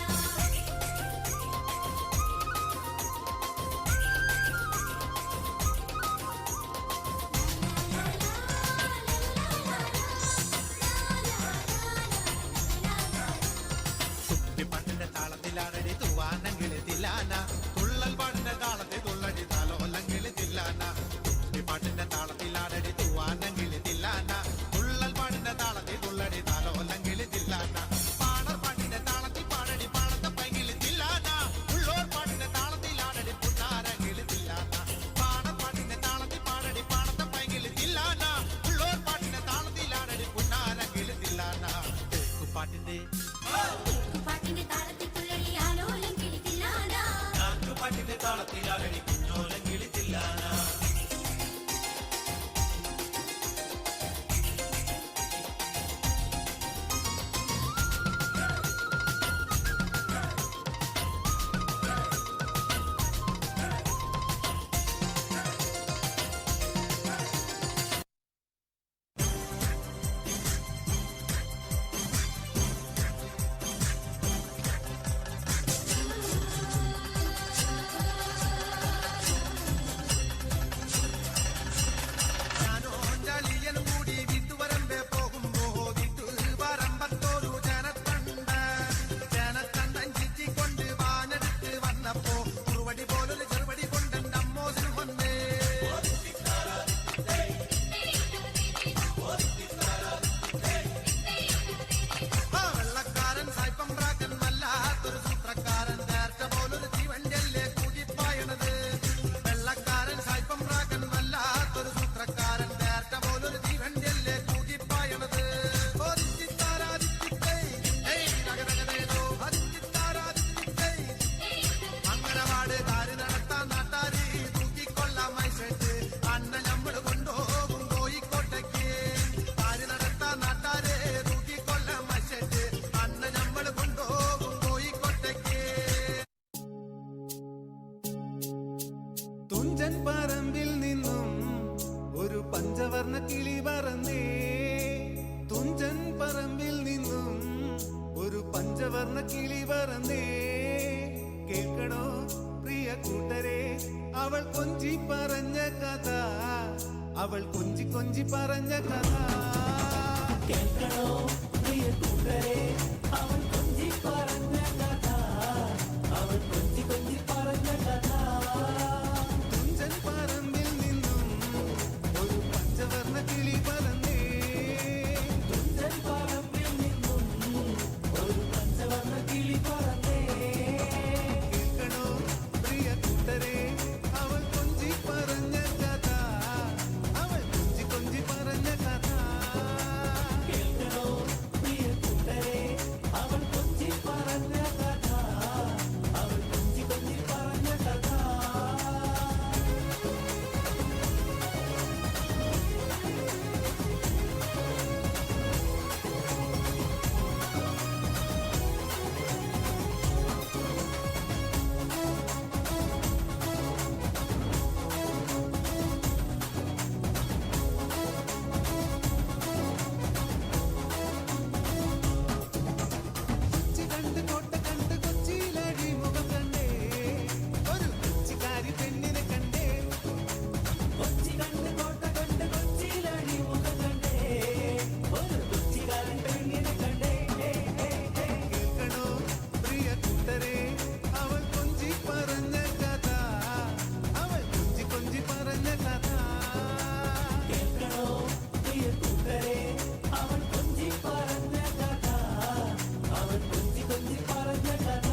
S4: പഞ്ചവർണ്ണ കിളി പറന്നേ തുഞ്ചൻ പറമ്പിൽ നിന്നും ഒരു പഞ്ചവർണ്ണ കിളി പറന്നേ കേൾക്കണോ പ്രിയ കൂട്ടരെ അവൾ കൊഞ്ചി പറഞ്ഞ കഥ അവൾ കൊഞ്ചി കൊഞ്ചി പറഞ്ഞ കഥ കേൾക്കണോ പ്രിയ കൂട്ടരെ അവൾ കൊഞ്ചി പറഞ്ഞ കഥ അവൾ കൊഞ്ചി കൊഞ്ചി പറഞ്ഞ കഥ തുഞ്ചൻ പറമ്പിൽ നിന്നും ഒരു പഞ്ചവർണ്ണ കിളി പറന്നേ തുഞ്ചൻ പറമ്പിൽ നിന്നും ഒരു പഞ്ചവർണ്ണ കിളി പറന്നേ കേൾക്കണോ പ്രിയ കൂട്ടരെ അവൾ കൊഞ്ചി പറഞ്ഞ കഥ അവൾ കൊഞ്ചി കൊഞ്ചി പറഞ്ഞ കഥ കേൾക്കണോ പ്രിയ കൂട്ടരെ അവൾ കൊഞ്ചി പറഞ്ഞ കഥ അവൾ കൊഞ്ചി കൊഞ്ചി പറഞ്ഞ കഥ കൊച്ചി കണ്ട് കോട്ട കണ്ട് കൊച്ചിയിലടി മുഖം കണ്ടേ ഒരു കൊച്ചിക്കാരി പെണ്ണിനെ കണ്ടേ കൊച്ചി കണ്ട് കോട്ട കണ്ട് കൊച്ചിയിലടി മുഖം കണ്ടേ ഒരു കൊച്ചിക്കാരൻ പെണ്ണിനെ കണ്ടേ കേൾക്കണോ പ്രിയ കൂട്ടരെ അവൾ കൊഞ്ചി പറഞ്ഞ കഥ അവൾ കൊഞ്ചി കൊഞ്ചി പറഞ്ഞ കഥ കേൾക്കണോ പ്രിയ കൂട്ടരെ അവൾ കൊഞ്ചി പറഞ്ഞ കഥ അവൾ കൊഞ്ചി കൊഞ്ചി പറഞ്ഞ കഥ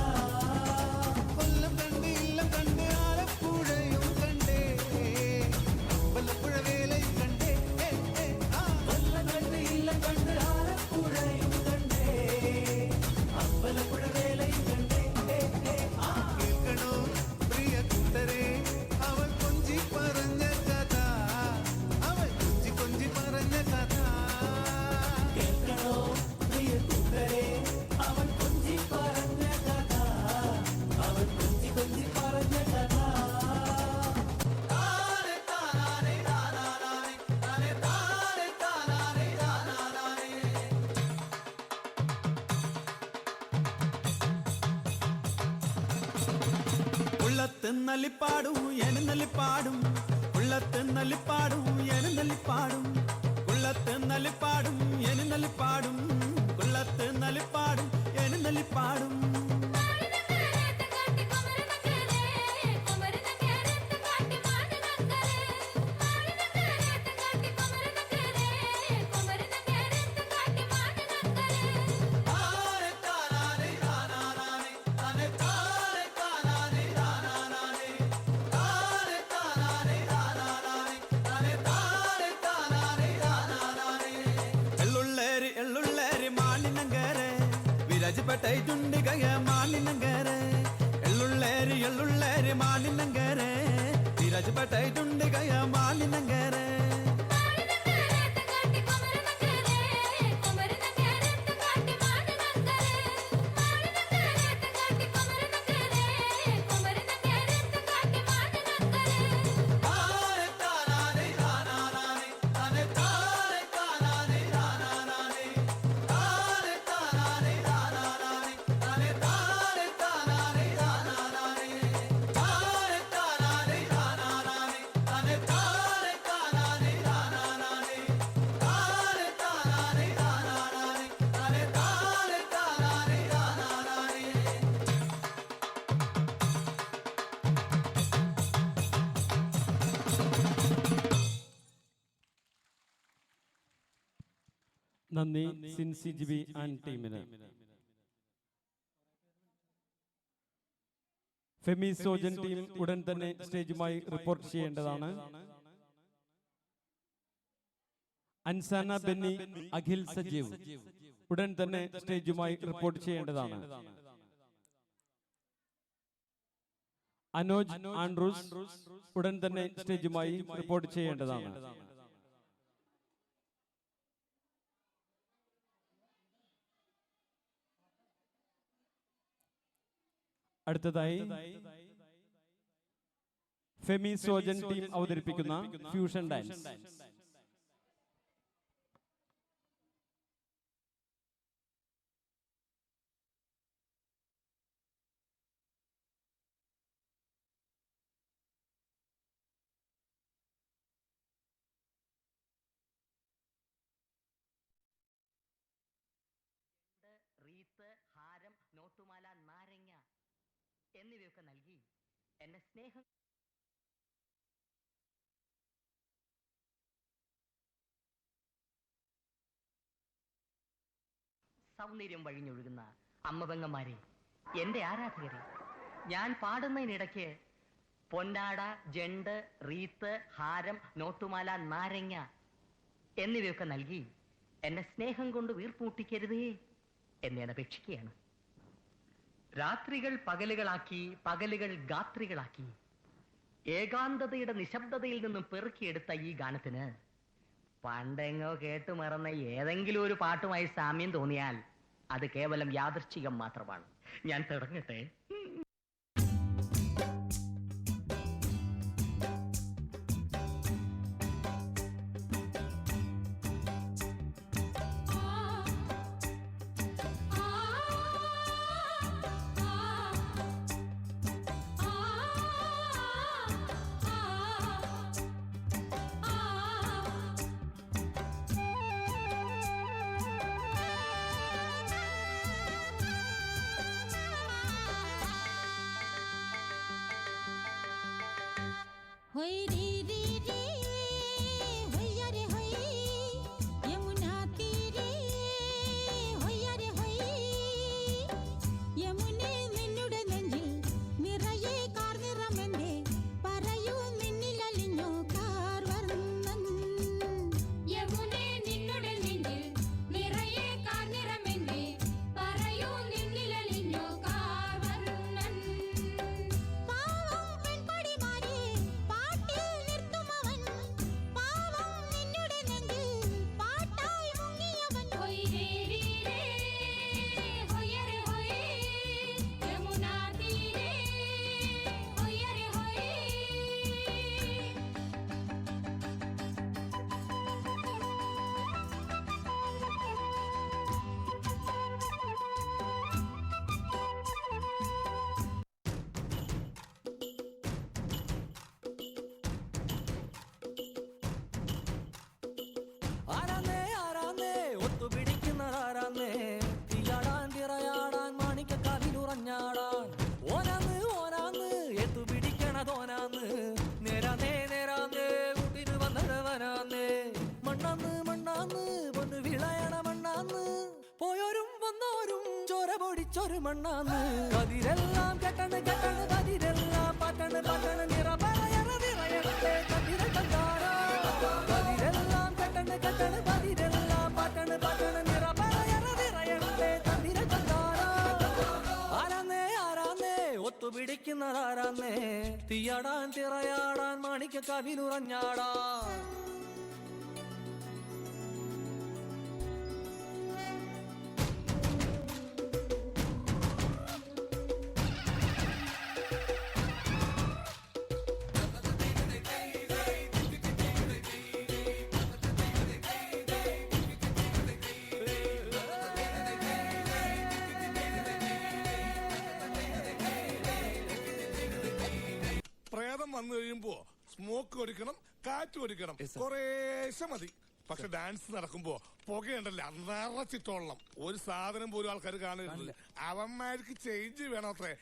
S4: കൊല്ലം കണ്ട് ഇല്ലം കണ്ട് ആലപ്പുഴയും കണ്ടേ അമ്പലപ്പുഴ വേലയും കണ്ടേ കൊല്ലം കണ്ട് ഇല്ലം കണ്ട് ആലപ്പുഴയും കണ്ടേ അമ്പലപ്പുഴ വേലയും കണ്ടേ കേൾക്കണോ പ്രിയ കൂട്ടരെ അവൾ കൊഞ്ചി പറഞ്ഞ കഥ അവൾ കൊഞ്ചി കൊഞ്ചി പറഞ്ഞ കഥ കേൾക്കണോ പ്രിയ കൂട്ടരെ അവൾ കൊഞ്ചി പറഞ്ഞ കഥ അവൾ കൊഞ്ചി കൊഞ്ചി പറഞ്ഞ കഥ താനെ താനാനെ താനാനാനെ താനെ താനെ താനാനെ താനാനാനെ ഉള്ളത്തെന്നലിപ്പാടും എഴുന്നള്ളിപ്പാടും ഉള്ളത്തെന്നലിപ്പാടും എഴുന്നള്ളിപ്പാടും ഉള്ളത്തെന്നലിപ്പാടും എഴുന്നള്ളിപ്പാടും ഉള്ളത്തെന്നലിപ്പാടും എഴുന്നള്ളിപ്പാടും താനെ താനാനെ താനാനാനെ താനെ താനെ താനാനെ താനാനാനെ താനെ താനാനെ താനാനാനെ താനെ താനെ താനാനെ താനാനാനെ എള്ളുള്ളേരി എള്ളുള്ളേരി മാലിനങ്കരെ വിരാജപ്പെട്ടൈറ്റുണ്ട് കയ മാലിനങ്കരെ എള്ളുള്ളേരി എള്ളുള്ളേരി മാലിനങ്കരെ വിരാജപ്പെട്ടൈറ്റുണ്ട് കയ മാലിനങ്കരെ താനെ താനാനെ താനാനാനെ താനെ താനെ താനാനെ താനാനാനെ താനെ താനാനെ താനാനാനെ താനെ താനെ താനാനെ താനാനാനെ താനെ താനാനെ താനാനാനെ താനെ താനെ താനാനെ താനാനാനെ താനെ താനാനെ താനാനാനെ താനെ താനെ താനാനെ താനാനാനെ
S1: നന്ദി സിൻസി ജിബി ആൻഡ് ടീമിന്. ഫെമി സോജൻ ടീം ഉടൻ തന്നെ സ്റ്റേജുമായി റിപ്പോർട്ട് ചെയ്യേണ്ടതാണ്. അൻസാന ബെന്നി, അഖിൽ സജീവ് ഉടൻ തന്നെ സ്റ്റേജുമായി റിപ്പോർട്ട് ചെയ്യേണ്ടതാണ്. അനോജ് ആൻഡ്രൂസ് ഉടൻ തന്നെ സ്റ്റേജുമായി റിപ്പോർട്ട് ചെയ്യേണ്ടതാണ്. അടുത്തതായി ഫെമി സോജൻ ടീം അവതരിപ്പിക്കുന്ന ഫ്യൂഷൻ ഡാൻസ്.
S7: റീത്ത്, ഹാരം, നോട്ടുമാല, നാരങ്ങ എന്നിവയൊക്കെ നൽകി എന്നെ സ്നേഹം സൗന്ദര്യം വഴിഞ്ഞൊഴുകുന്ന അമ്മപെങ്ങന്മാരെ, എന്റെ ആരാധകരെ, ഞാൻ പാടുന്നതിനിടയ്ക്ക് പൊന്നാട, ജണ്ട്, റീത്ത്, ഹാരം, നോട്ടുമാല, നാരങ്ങ എന്നിവയൊക്കെ നൽകി എന്നെ സ്നേഹം കൊണ്ട് വീർപ്പൂട്ടിക്കരുതേ എന്നെ അപേക്ഷിക്കുകയാണ്. രാത്രികൾ പകലുകളാക്കി, പകലുകൾ ഗാത്രികളാക്കി, ഏകാന്തതയുടെ നിശബ്ദതയിൽ നിന്നും പെറുക്കിയെടുത്ത ഈ ഗാനത്തിന് പണ്ടെങ്ങോ കേട്ടു മറന്ന ഏതെങ്കിലും ഒരു പാട്ടുമായി സാമ്യം തോന്നിയാൽ അത് കേവലം യാദൃശ്ചികം മാത്രമാണ്. ഞാൻ തുടങ്ങട്ടെ.
S6: होई री री री होया रे होई यमुना तीरे होया रे होई यमुने निन्नुടെ നെഞ്ചിൽ നിറയെ കാർ നിറമെന്റെ പറയൂ നിന്നിലലിഞ്ഞോ കാർ വർണ്ണൻ യമുനെ നിന്നുടെ നെഞ്ചിൽ നിറയെ കാർ നിറമെന്റെ പറയൂ നിന്നിലലിഞ്ഞോ കാർ വർണ്ണൻ പാവം പെൺപടിമാരെ പാട്ടിൽ നിർത്തുമവൻ പാവം നിന്നുടെ നെഞ്ചിൽ പാട്ടായി മുങ്ങിയവൻ ഹൊയ് രേ രീ രേ ഹൊയ രേ ഹൊയ് യമുനാ തീരെ ഹൊയ രേ ഹൊയ്
S7: ആരാന്നേ ആരാന്നേ ഒത്തുപിടിക്കുന്നതാരാന്നേ, തീയാടാൻ തിറയാടാൻ മാണിക്കക്കാവിലുറഞ്ഞാടാൻ ഓനാന്ന് ഓനാന്ന് എത്തുപിടിക്കണതോനാന്ന് നേരാന്നേ നേരാന്നേ കൂട്ടിന് വന്നവനാന്നേ മണ്ണാന്ന് മണ്ണാന്ന് പൊന്നു വിളയണ മണ്ണാന്ന് പോയോരും വന്നോരും ചോര പൊടിച്ചൊരു മണ്ണാന്ന് കതിരെല്ലാം കെട്ടണ് കെട്ടണ് കതിരെല്ലാം പട്ടണ് പട്ടണ് നിറ പറയണ നിറയണേ കതിര കണ്ടാടാ കതിരെല്ലാം കെട്ടണ് കെട്ടണ് കതിരെല്ലാം പട്ടണ് പട്ടണ് നിറ പറയണ നിറയണേ കതിര കണ്ടാടാ ആരാന്നേ ആരാന്നേ ഒത്തുപിടിക്കുന്നതാരാന്നേ തീയാടാൻ തിറയാടാൻ മാണിക്കക്കാവിലുറഞ്ഞാടാ
S10: പ്രേതം വന്നു കഴിയുമ്പോ സ്മോക്ക് ഒടിക്കണം, കാറ്റ് ഒടിക്കണം, കുറേശ്ശെ മതി. പക്ഷെ ഡാൻസ് നടക്കുമ്പോ പുകയുണ്ടല്ലോ നിറച്ചിട്ടോളണം. ഒരു സാധനം പോലും ആൾക്കാർ കാണരുത്. അവന്മാർക്ക് ചേഞ്ച് വേണം അത്രേ.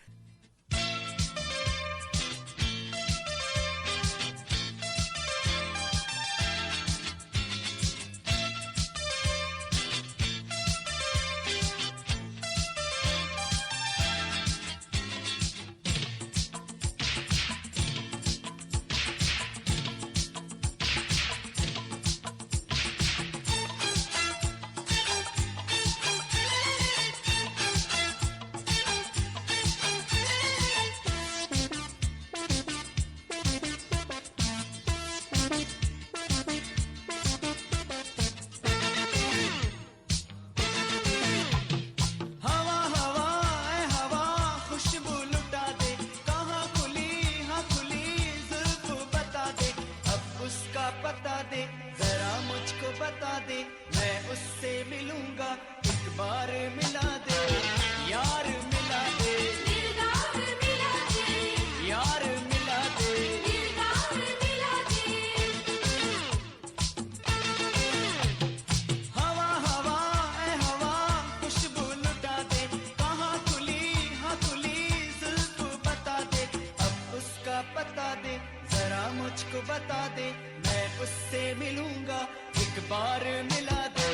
S4: बता दे मैं उससे मिलूंगा एक बार मिला दे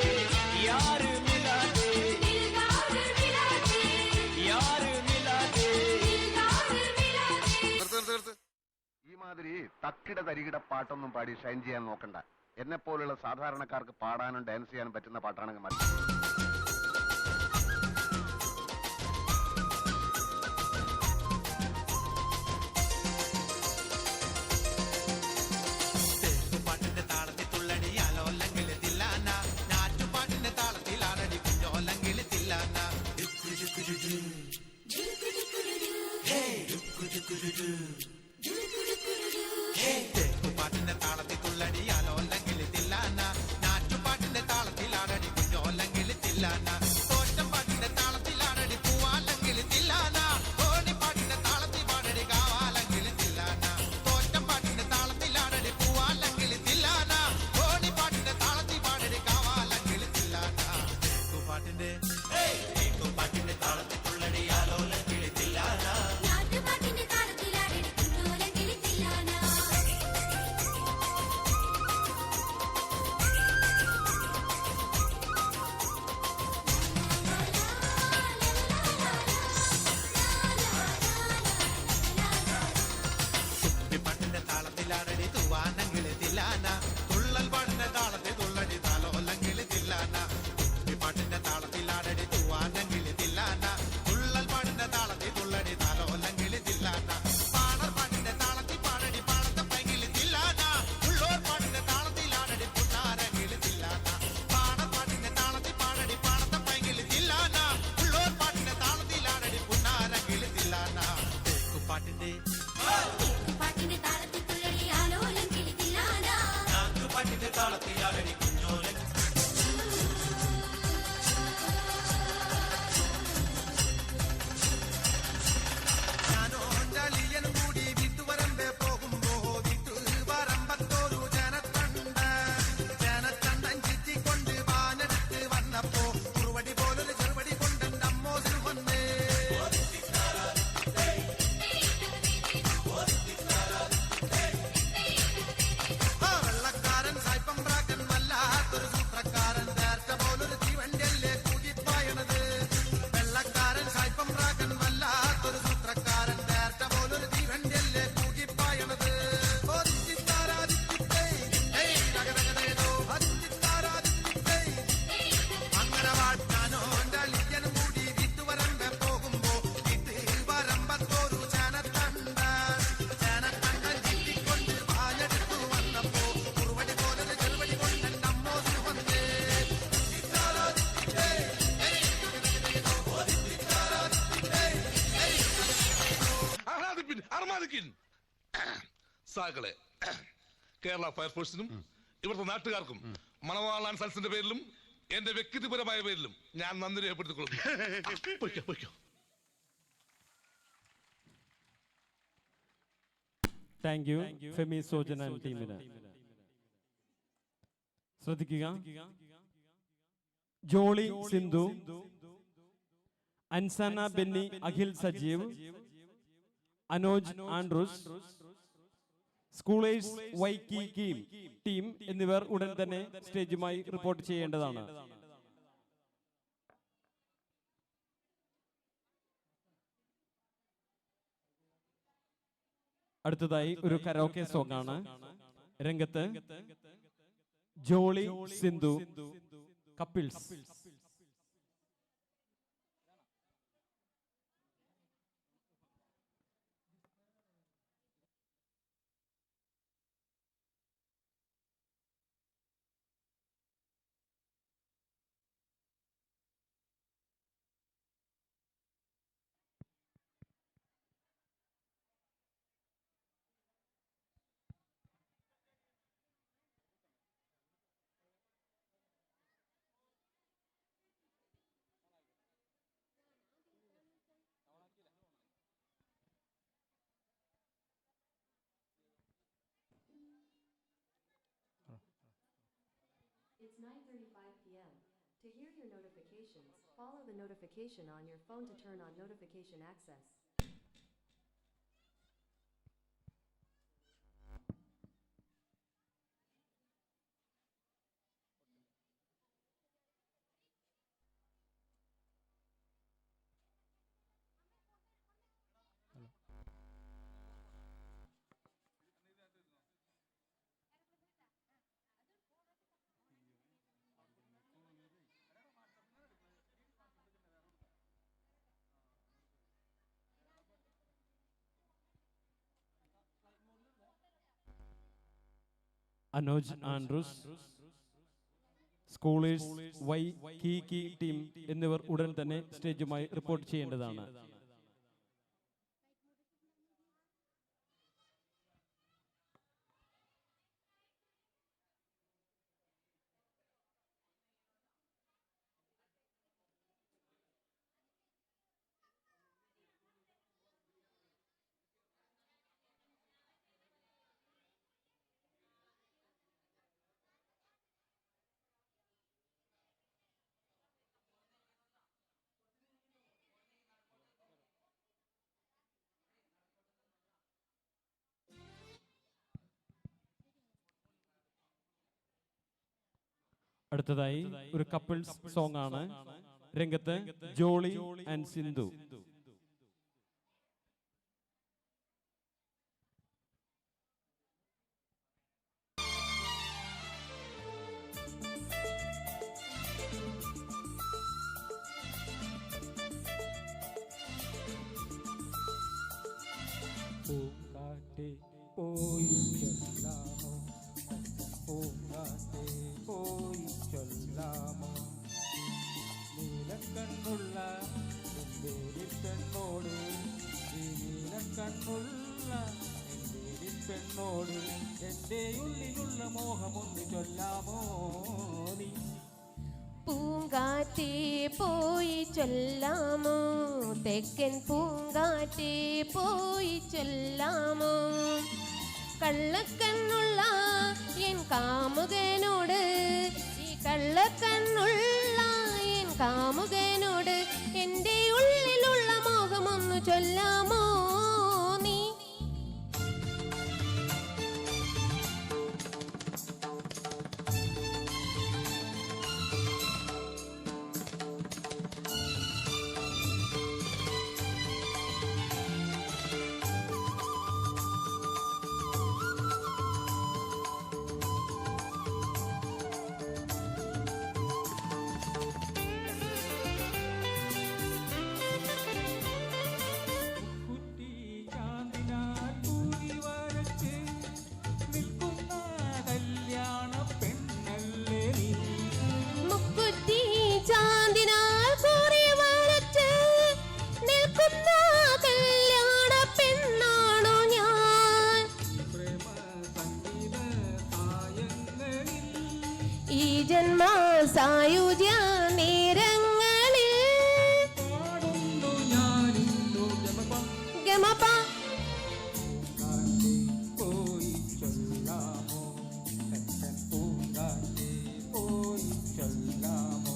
S4: यार मिला दे
S3: दिलदार मिला दे
S4: यार मिला दे
S3: दिलदार मिला दे
S12: ഈ മാതിരി തക്കിട തരികിട പാട്ടൊന്നും പാടി ഷൈൻ ചെയ്യാൻ നോക്കണ്ട. എന്നെ പോലുള്ള സാധാരണക്കാർക്ക് പാടാനും ഡാൻസ് ചെയ്യാനും പറ്റുന്ന പാട്ടാണെങ്കിൽ മതി.
S10: പാട്ടിന്റെ താളത്തിൽ തുള്ളടിയാലോ അല്ലെങ്കിൽ തില്ലാന ഞാറ്റുപാട്ടിന്റെ താളത്തിലാണടി കുഞ്ഞോല്ലെങ്കിൽ തില്ലാന പാട്ടിന്റെ താളത്തിൽ തുള്ളടിയാലോ അല്ലെങ്കിൽ തില്ലാന ഞാറ്റുപാട്ടിന്റെ താളത്തിലാണടി കുഞ്ഞോല്ലെങ്കിൽ തില്ലാന തോറ്റപ്പാട്ടിന്റെ താളത്തിലാണടി പൂവാല്ലെങ്കിൽ തില്ലാന ഓണിപ്പാട്ടിന്റെ താളത്തിൽ പാടടി കാവാല്ലെങ്കിൽ തില്ലാന തോറ്റപ്പാട്ടിന്റെ താളത്തിലാണടി പൂവാല്ലെങ്കിൽ തില്ലാന ഓണിപ്പാട്ടിന്റെ താളത്തിൽ പാടടി കാവാല്ലെങ്കിൽ തില്ലാന പാട്ടിന്റെ പാട്ടിന്റെ താളത്തിൽ തുള്ളടിയാലോ അല്ലെങ്കിൽ തില്ലാന
S3: നാട്ടുപാട്ടിന്റെ താളത്തിലാടി കുഞ്ഞോലകിളി തില്ലാന
S10: പാട്ടിന്റെ താളത്തിലാടടി തൂവാനെങ്കിൽ തില്ലാന തുള്ളൽ പാട്ടിന്റെ താളത്തിൽ തുള്ളടി താലോല്ലെങ്കിൽ തില്ലാന പാട്ടിന്റെ താളത്തിലാടടി തൂവാനെങ്കിൽ തില്ലാന തുള്ളൽ പാട്ടിന്റെ താളത്തിൽ തുള്ളടി താലോല്ലെങ്കിൽ തില്ലാന പാണർ പാട്ടിന്റെ താളത്തിൽ പാടടി പാടത്തെ പൈകിൽ തില്ലാന ഉള്ളോർ പാട്ടിന്റെ താളത്തിലാടടി പുന്നാരെങ്കിൽ തില്ലാന പാണർ പാട്ടിന്റെ താളത്തിൽ പാടടി പാടത്തെ പൈകിൽ തില്ലാന ഉള്ളോർ പാട്ടിന്റെ താളത്തിലാടടി പുന്നാരെങ്കിൽ തില്ലാന പാട്ടിന്റെ
S3: പാട്ടിന്റെ താളത്തിൽ തുള്ളടി ആലോലം കിളി തില്ലാന
S10: പാട്ടിന്റെ താളത്തിലാടടി കുഞ്ഞോലൻ ഞാനോ ചളിയനും കൂടി വീട്ടുവരമ്പെ പോകുമ്പോ വീട്ടുവരമ്പത്തോരു ജനത്തണ്ടൻ ചിറ്റിക്കൊണ്ട് പാഞ്ഞെടുത്ത് വന്നപ്പോ കുറുവടി പോലൊരു ചെറുവടി കൊണ്ട് അമ്മോസിന് വന്നേ ആ വെള്ളക്കാരൻ സായിപ്പം പ്രാക്കൻ വല്ലാത്തൊരു സൂത്രക്കാരൻ നേരത്തെ പോലൊരു തീവണ്ടിയല്ലേ കൂടിപ്പായണത് വെള്ളക്കാരൻ സായിപ്പം പ്രാക്കൻ വല്ലാത്തൊരു സൂത്രക്കാരൻ നേരത്തെ പോലൊരു തീവണ്ടിയല്ലേ കൂടിപ്പായണത് അങ്ങനെ വാട്ടാനോ അളിയനും കൂടി വീട്ടുവരമ്പെ പോകുമ്പോ വീട്ടുവരമ്പത്തോരു ജനത്തണ്ടൻ ചിറ്റിക്കൊണ്ട് പാഞ്ഞെടുത്തു വന്നപ്പോ കുറുവടി പോലൊരു ചെറുവടി കൊണ്ട് അമ്മോസിന് വന്നേ
S13: സാക്കളെ കേരള ഫയർഫോഴ്സിനും ഇവിടുത്തെ നാട്ടുകാർക്കും മണവാളാൻ സൽസിന്റെ പേരിലും എന്റെ വ്യക്തിപരമായ പേരിലും ഞാൻ നന്ദി രേഖപ്പെടുത്തിക്കൊള്ളുന്നു.
S1: Thank you Femi Sojan and ടീമിന്. ശ്രദ്ധിക്കുക, ജോളി സിന്ധു, അൻസാന ബെന്നി, അഖിൽ സജീവ്, അനോജ് ആൻഡ്രൂസ്, സ്കൂളേഴ്സ് വൈക്കി ടീം എന്നിവർ ഉടൻ തന്നെ സ്റ്റേജുമായി റിപ്പോർട്ട് ചെയ്യേണ്ടതാണ്. അടുത്തതായി ഒരു കരോക്കെ സോങ് ആണ്. രംഗത്ത് Jolly Sindhu couples.
S9: It's 9:35 p.m. To hear your notifications, follow the notification on your phone to turn on notification access.
S1: Anoj Andrews, Schoolers Waikiki team എന്നിവർ ഉടൻ തന്നെ സ്റ്റേജുമായി റിപ്പോർട്ട് ചെയ്യേണ്ടതാണ്. അടുത്തതായി ഒരു കപ്പിൾസ് സോങ് ആണ്. രംഗത്ത് ജോളി ആൻഡ് സിന്ധു.
S11: പൂങ്കാറ്റേ പോയി ചൊല്ലാമോ, പൂങ്കാറ്റേ പോയി ചൊല്ലാമോ, നീലക്കണ്ണുള്ള എൻ്റെ പെണ്ണോട്, നീലക്കണ്ണുള്ള എൻ്റെ പെണ്ണോട് എൻ്റെ ഉള്ളിലുള്ള മോഹമൊന്ന് ചൊല്ലാമോ നീ.
S9: പൂങ്കാറ്റേ പോയി ചൊല്ലാമോ, തെക്കൻ പൂങ്കാറ്റേ പോയി ചൊല്ലാമോ, കള്ളക്കണ്ണുള്ള എൻ കാമുകനോട്, ഈ കള്ളക്കണ്ണുള്ള എൻ കാമുകനോട് എൻ്റെ ഉള്ളിലുള്ള മോഹമൊന്നു ചൊല്ലാമോ നീ. സായുജ്യ നേരങ്ങളിൽ ഗമപ
S11: പോയി ചൊല്ലാമോ, പൂങ്കാറ്റേ പോയി ചൊല്ലാമോ,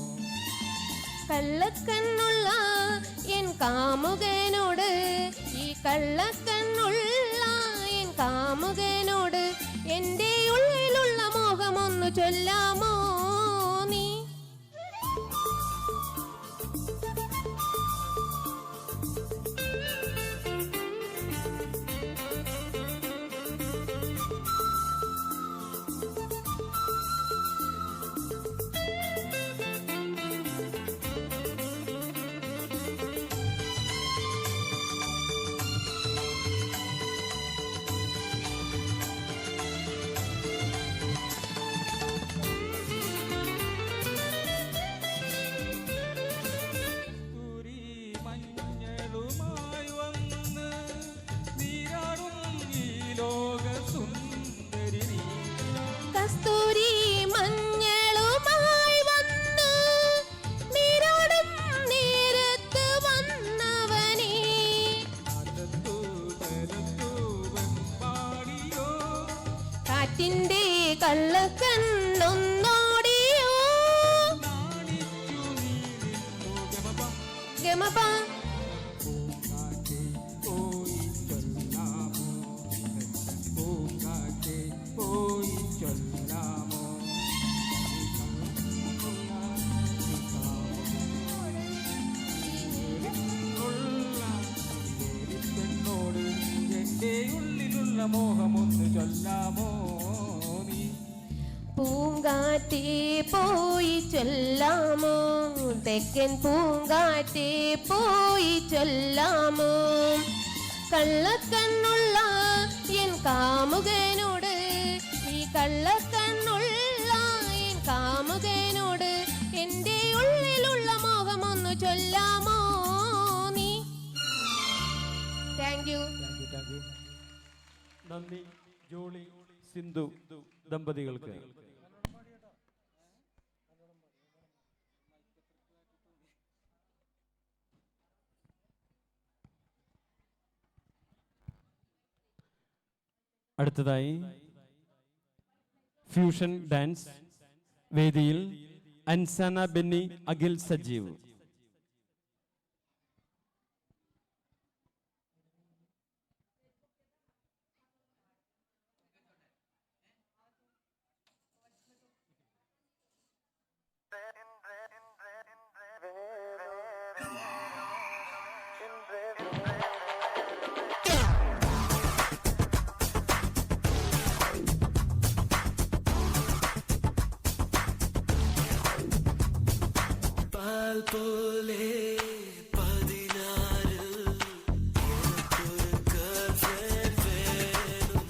S9: കള്ളക്കണ്ണുള്ള എൻ കാമുകനോട്, ഈ കള്ളക്കണ്ണുള്ള എൻ കാമുകനോട് എൻ്റെ ഉള്ളിലുള്ള മോഹമൊന്നു ചൊല്ലാമോ നീ. കസ്തൂരി മഞ്ഞളുമായി വന്ന് നീരാടും നേരത്ത് വന്നവനേ, കാറ്റിന്റെ കള്ളക്കണ്ണൊന്നോടിയോ, ഗമപ
S11: പോയി ചൊല്ലാമോ, പൂങ്കാറ്റേ പോയി ചൊല്ലാമോ, പെണ്ണോട് എൻ്റെ ഉള്ളിലുള്ള മോഹമൊന്ന് ചൊല്ലാമോ നീ.
S9: പൂങ്കാറ്റേ പോയി ചൊല്ലാമോ, തെക്കൻ പൂങ്കാറ്റേ പോയി ചൊല്ലാമോ, കള്ളക്കണ്ണുള്ള എൻ കാമുകനോട്, ഈ കള്ള
S2: താങ്ക് യു.
S1: നന്ദി ജോളി സിന്ധു ദമ്പതികൾക്ക്. അടുത്തതായി ഫ്യൂഷൻ ഡാൻസ് വേദിയിൽ അൻസാന ബെന്നി, അഖിൽ സജീവ്.
S5: പാൽ പോലെ 16 എനിക്കൊരു girlfriend വേണം.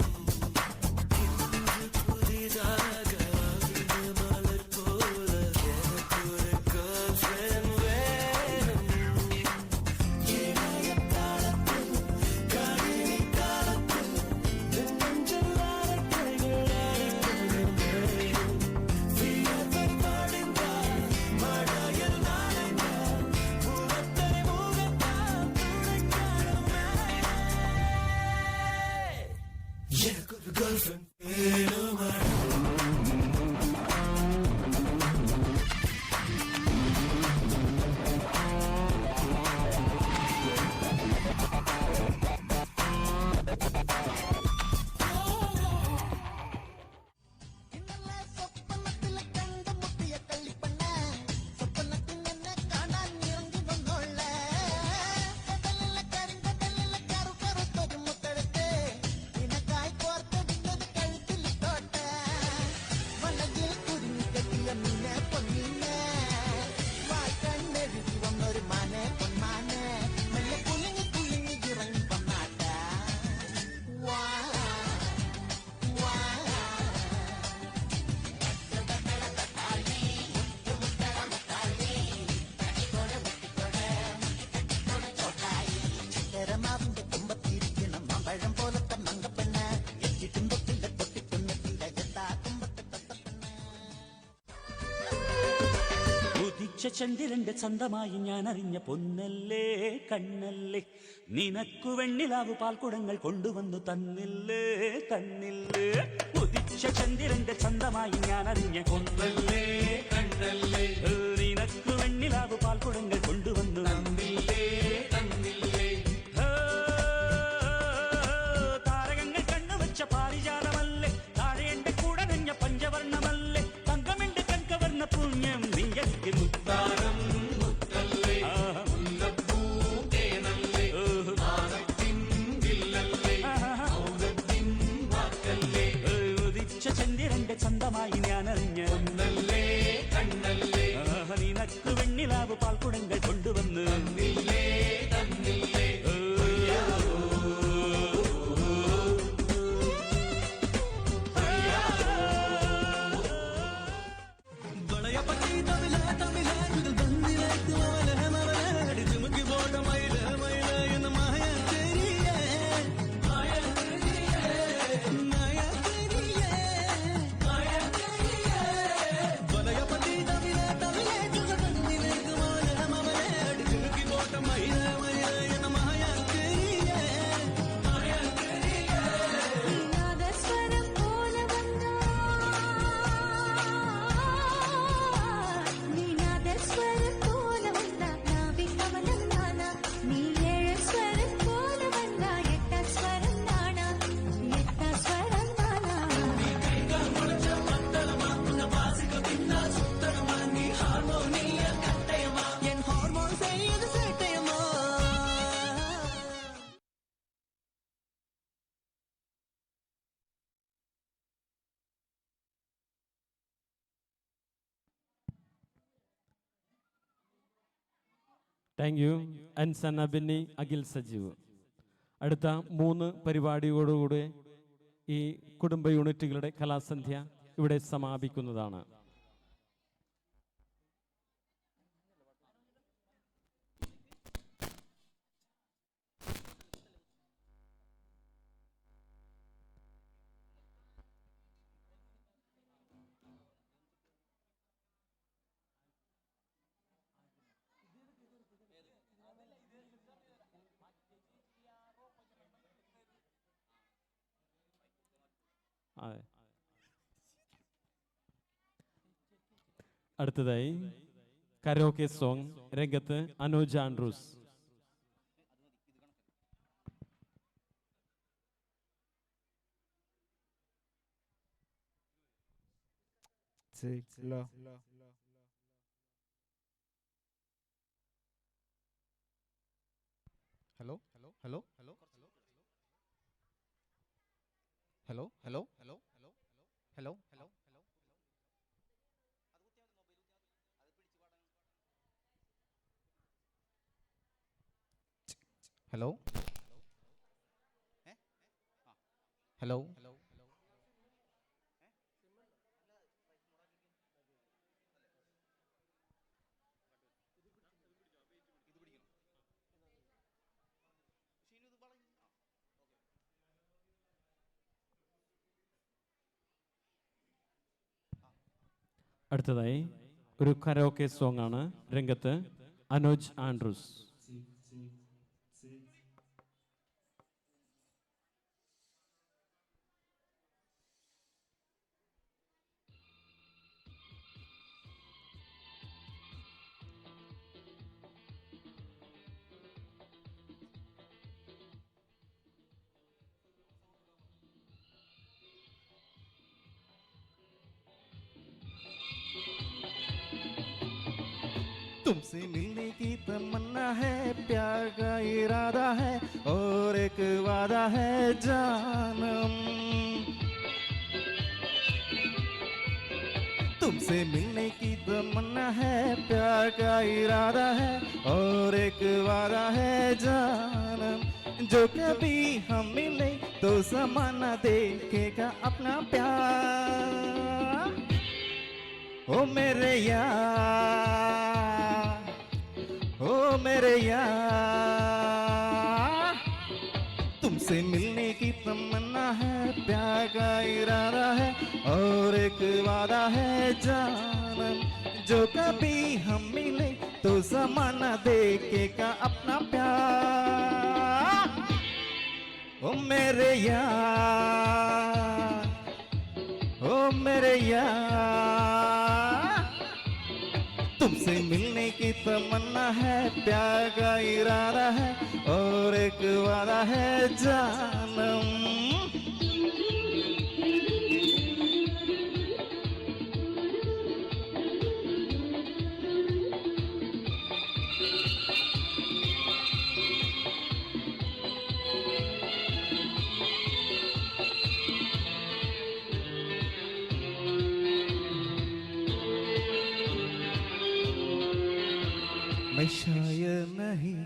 S5: ഇന്ന് പുതിதாக അവിഞ്ഞ മലർ പോലെ എനിക്കൊരു girlfriend വേണം. ഇളയകാലത്തിൽ കളിക്കാലത്തിൽ നെഞ്ചില്ലാതെ കൈകളായി വിയർവർ പടിന്താൽ മഴയിൽ നനഞ്ഞ മുഖത്തെ മുഖത്താൽ തുണയ്ക്കാനുമേ എനിക്കൊരു girlfriend വേണമേ. ഇന്നലെ സ്വപ്നത്തിൽ കണ്ടുമുട്ടിയ കള്ളിപ്പെണ്ണ് സ്വപ്നത്തിൽ എന്നെ കാണാൻ ഇറങ്ങി വന്നോളെ കടലിലെ കരിങ്കടലിലെ കറുകറുത്തൊരു മുത്തെടുത്ത് നിനക്കായി കോർത്തിടുന്നത് കഴുത്തിലിട്ടോട്ടെ വള്ളത്തിൽ കുരുങ്ങി കെട്ടിയ മീനെ പൊന്നീനെ വായി കണ്ണെഴുതി വന്നൊരു മാനെ പൊന്മാനെ മെല്ലെ കുലുങ്ങി കുലുങ്ങി ഇറങ്ങി വന്നാട്ടെ വാ വാ ചിത്തരമാവിന്റെ കുമ്പത്തിരിക്കണം മമ്പഴം പോലത്തെ മങ്കപ്പെണ്ണ് എച്ചിട്ടും തൊട്ടില്ല തൊട്ടിട്ടുന്നെത്തില്ല എത്താ കുമ്പത്തെ തൊട്ടപ്പെണ്ണ്.
S14: ഉദിച്ച ചന്ദ്രന്റെ ചന്തമായി ഞാൻ അറിഞ്ഞ പൊന്നല്ലേ കണ്ണല്ലേ നിനക്കു വെണ്ണിലാവു പാൽക്കുടങ്ങൾ കൊണ്ടുവന്നു തന്നില്ലേ തന്നില്ലേ. ഉദിച്ച ചന്ദ്രന്റെ ചന്തമായി ഞാൻ അറിഞ്ഞ പൊന്നല്ലേ കണ്ണല്ലേ നിനക്കു വെണ്ണിലാവു പാൽക്കുടങ്ങൾ കൊണ്ടുവന്നു തന്നില്ലേ തന്നില്ലേ. താരകങ്ങൾ കണ്ണുവച്ച പാരിജാതമല്ലേ താഴെ എന്റെ കൂടെ നഞ്ഞ പഞ്ചവർണ്ണമല്ലേ തങ്കമെന്റെ കൺകവർണ്ണ പുണ്യം നീയക്ക് മുത്താരം മുത്തല്ലേ മുല്ലപ്പൂ തേനല്ലേ ആനത്തിൻ വില്ലല്ലേ ഔദത്തിൻ വാക്കല്ലേ. ഉദിച്ച ചന്ദ്രന്റെ ചന്തമായി ഞാൻ അറിഞ്ഞ പൊന്നല്ലേ കണ്ണല്ലേ നിനക്ക് വെണ്ണിലാവ് പാൽക്കുടങ്ങൾ കൊണ്ടുവന്ന് തന്നില്ലേ തന്നില്ലേ.
S5: വളയപ്പറ്റി തമിഴ തമിഴ ഇത് തന്നിലേക്ക് മവല മവല അടിച്ചുമുക്കി പോട്ട മയില മയില എന്ന മായ തെരിയേ മായ തെരിയേ മായ തെരിയേ മായ തെരിയേ. വളയപ്പറ്റി തമിഴ തമിഴ ഇത് തന്നിലേക്ക് മവല മവല അടിച്ചുമുക്കി പോട്ട മയില മയില എന്ന മായ തെരിയേ മായ തെരിയേ.
S6: നാദസ്വരം പോലെ വന്നാ നീ നാദസ്വരം പോലെ വന്നാ നാവികമനം നാനാ നീ ഏഴ് സ്വരം പോലെ വന്നാ എട്ടാ സ്വരം നാനാ എട്ടാ സ്വരം നാനാ.
S5: എൻ ഹോർമോൺ ചെയ്ത് സെട്ടയമാ.
S1: Thank you Ansana Benny, Akhil Sajeev. അടുത്ത 3 പരിപാടിയോടുകൂടെ ഈ കുടുംബ യൂണിറ്റുകളുടെ കലാസന്ധ്യ ഇവിടെ സമാപിക്കുന്നതാണ്. അടുത്തതായി കരോക്കെ സോങ്. രംഗത്ത് Anuj Andrews.
S11: Hello hello hello hello hello hello hello hello hello hello hello
S1: അടുത്തതായി ഒരു കരോക്കെ സോങ് ആണ്. രംഗത്ത് അനൂജ് ആൻഡ്രൂസ്.
S11: तुमसे मिलने की तमन्ना है, प्यार का इरादा है और एक वादा है जानम। तुमसे मिलने की तमन्ना है, प्यार का इरादा है और एक वादा है जानम। जो कभी हम मिले तो ज़माना देखेगा अपना प्यार। ओ मेरे यार, ओ मेरे यार, तुमसे मिलने की तमन्ना है, प्यार का इरादा है और एक वादा है जानम। जो कभी हम मिले तो ज़माना देखेगा अपना प्यार। ओ मेरे यार, ओ मेरे यार, तुमसे मिलने की तमन्ना है, प्यार का इरादा है और एक वादा है जानम। मैं शायर नहीं,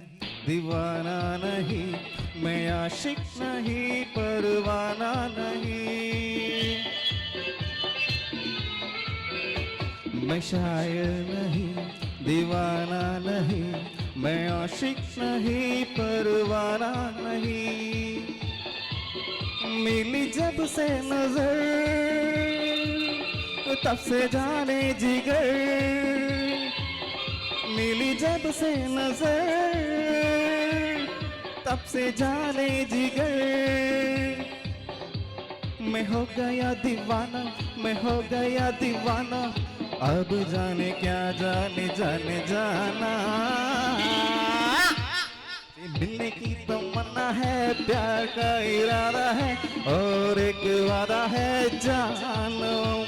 S11: दीवाना नहीं, मैं आशिक नहीं, परवाना नहीं। मैं शायर नहीं, दीवाना नहीं, मैं आशिक नहीं, परवाना नहीं। मिली जब से नजर तब से जाने जिगर, मिली जब से नजर तब से जाने जिगर। मैं हो गया दीवाना, मैं हो गया दीवाना, अब जाने क्या जाने जाने जाना। मिलने की तमन्ना है, प्यार का इरादा है और एक वादा है जानम।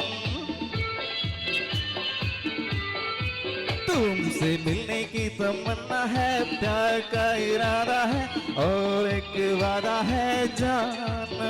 S11: तुमसे मिलने की तमन्ना है, प्यार का इरादा है और एक वादा है जानम।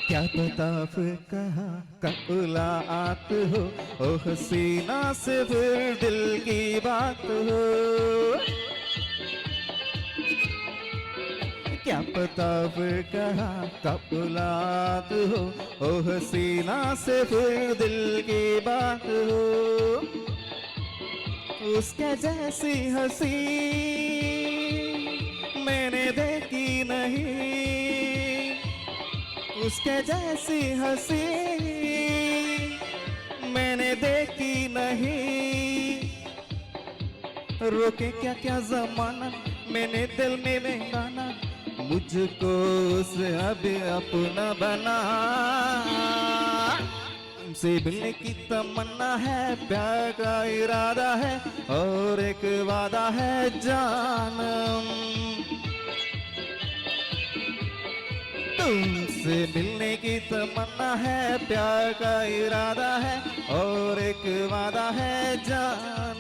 S11: क्या पता फिर कहाँ कबूलात हो, ओ हसीना से फिर दिल की बात हो। क्या आफताब कहाँ कब बुलात हो, ओ हसीना से फिर दिल की बात हो। उसके जैसी हंसी मैंने देखी नहीं, उसके जैसी हंसी मैंने देखी नहीं। रोके क्या क्या जमाना मैंने दिल में बहलाना, मुझको उसे अभी अपना बना। तुमसे मिलने की तमन्ना है, प्यार का इरादा है और एक वादा है जानम। तुमसे मिलने की तमन्ना है, प्यार का इरादा है और एक वादा है जानम।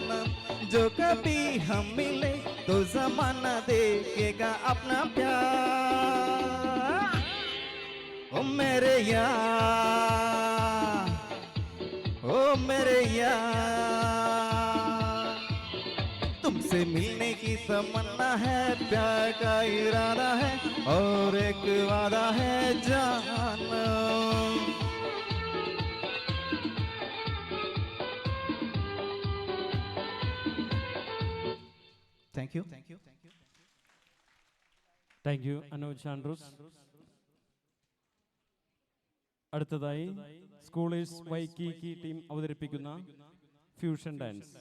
S11: जो कभी हम मिले तो जमाना देखेगा अपना प्यार। ओ मेरे यार, ओ मेरे यार, तुमसे मिलने की तमन्ना है, प्यार का इरादा है और एक वादा है जानम। Thank you.
S1: Thank you Anuj Andrews. അടുത്തതായി സ്കൂളേഴ്സ് വൈക്കിക്കി ടീം അവതരിപ്പിക്കുന്ന ഫ്യൂഷൻ ഡാൻസ്.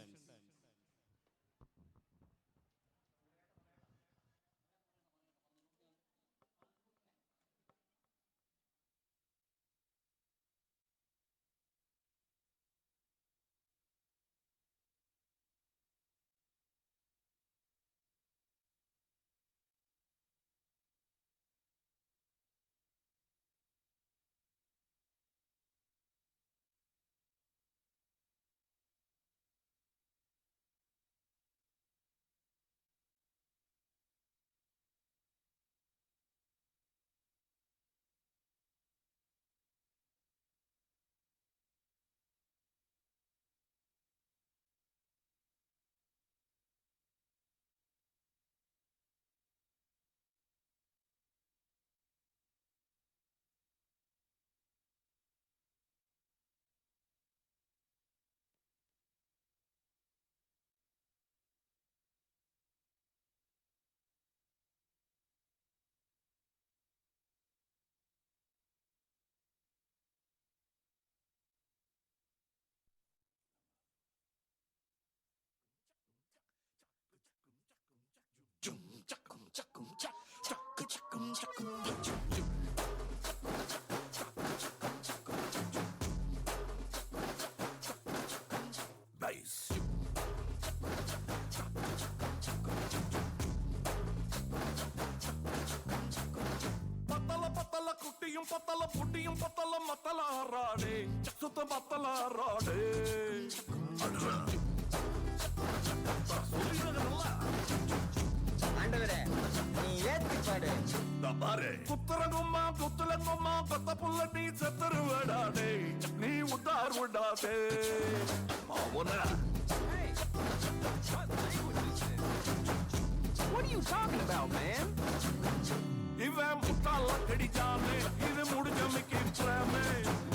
S10: കുട്ടിയും പത്തല പുട്ടിയും പത്തല മത്തലാറാടേ സുത്ത മത്തലാറാടേ குத்துறங்கும்மா குத்துலங்கும்மா கொத்த புள்ள நீ செத்துரு விடாதே, நீ உத்தார் விடாதே. What are you talking about, man? இவன் முட்டாள கடிச்சாமே, இது முடிஞ்ச மிக்கி பிரேமே.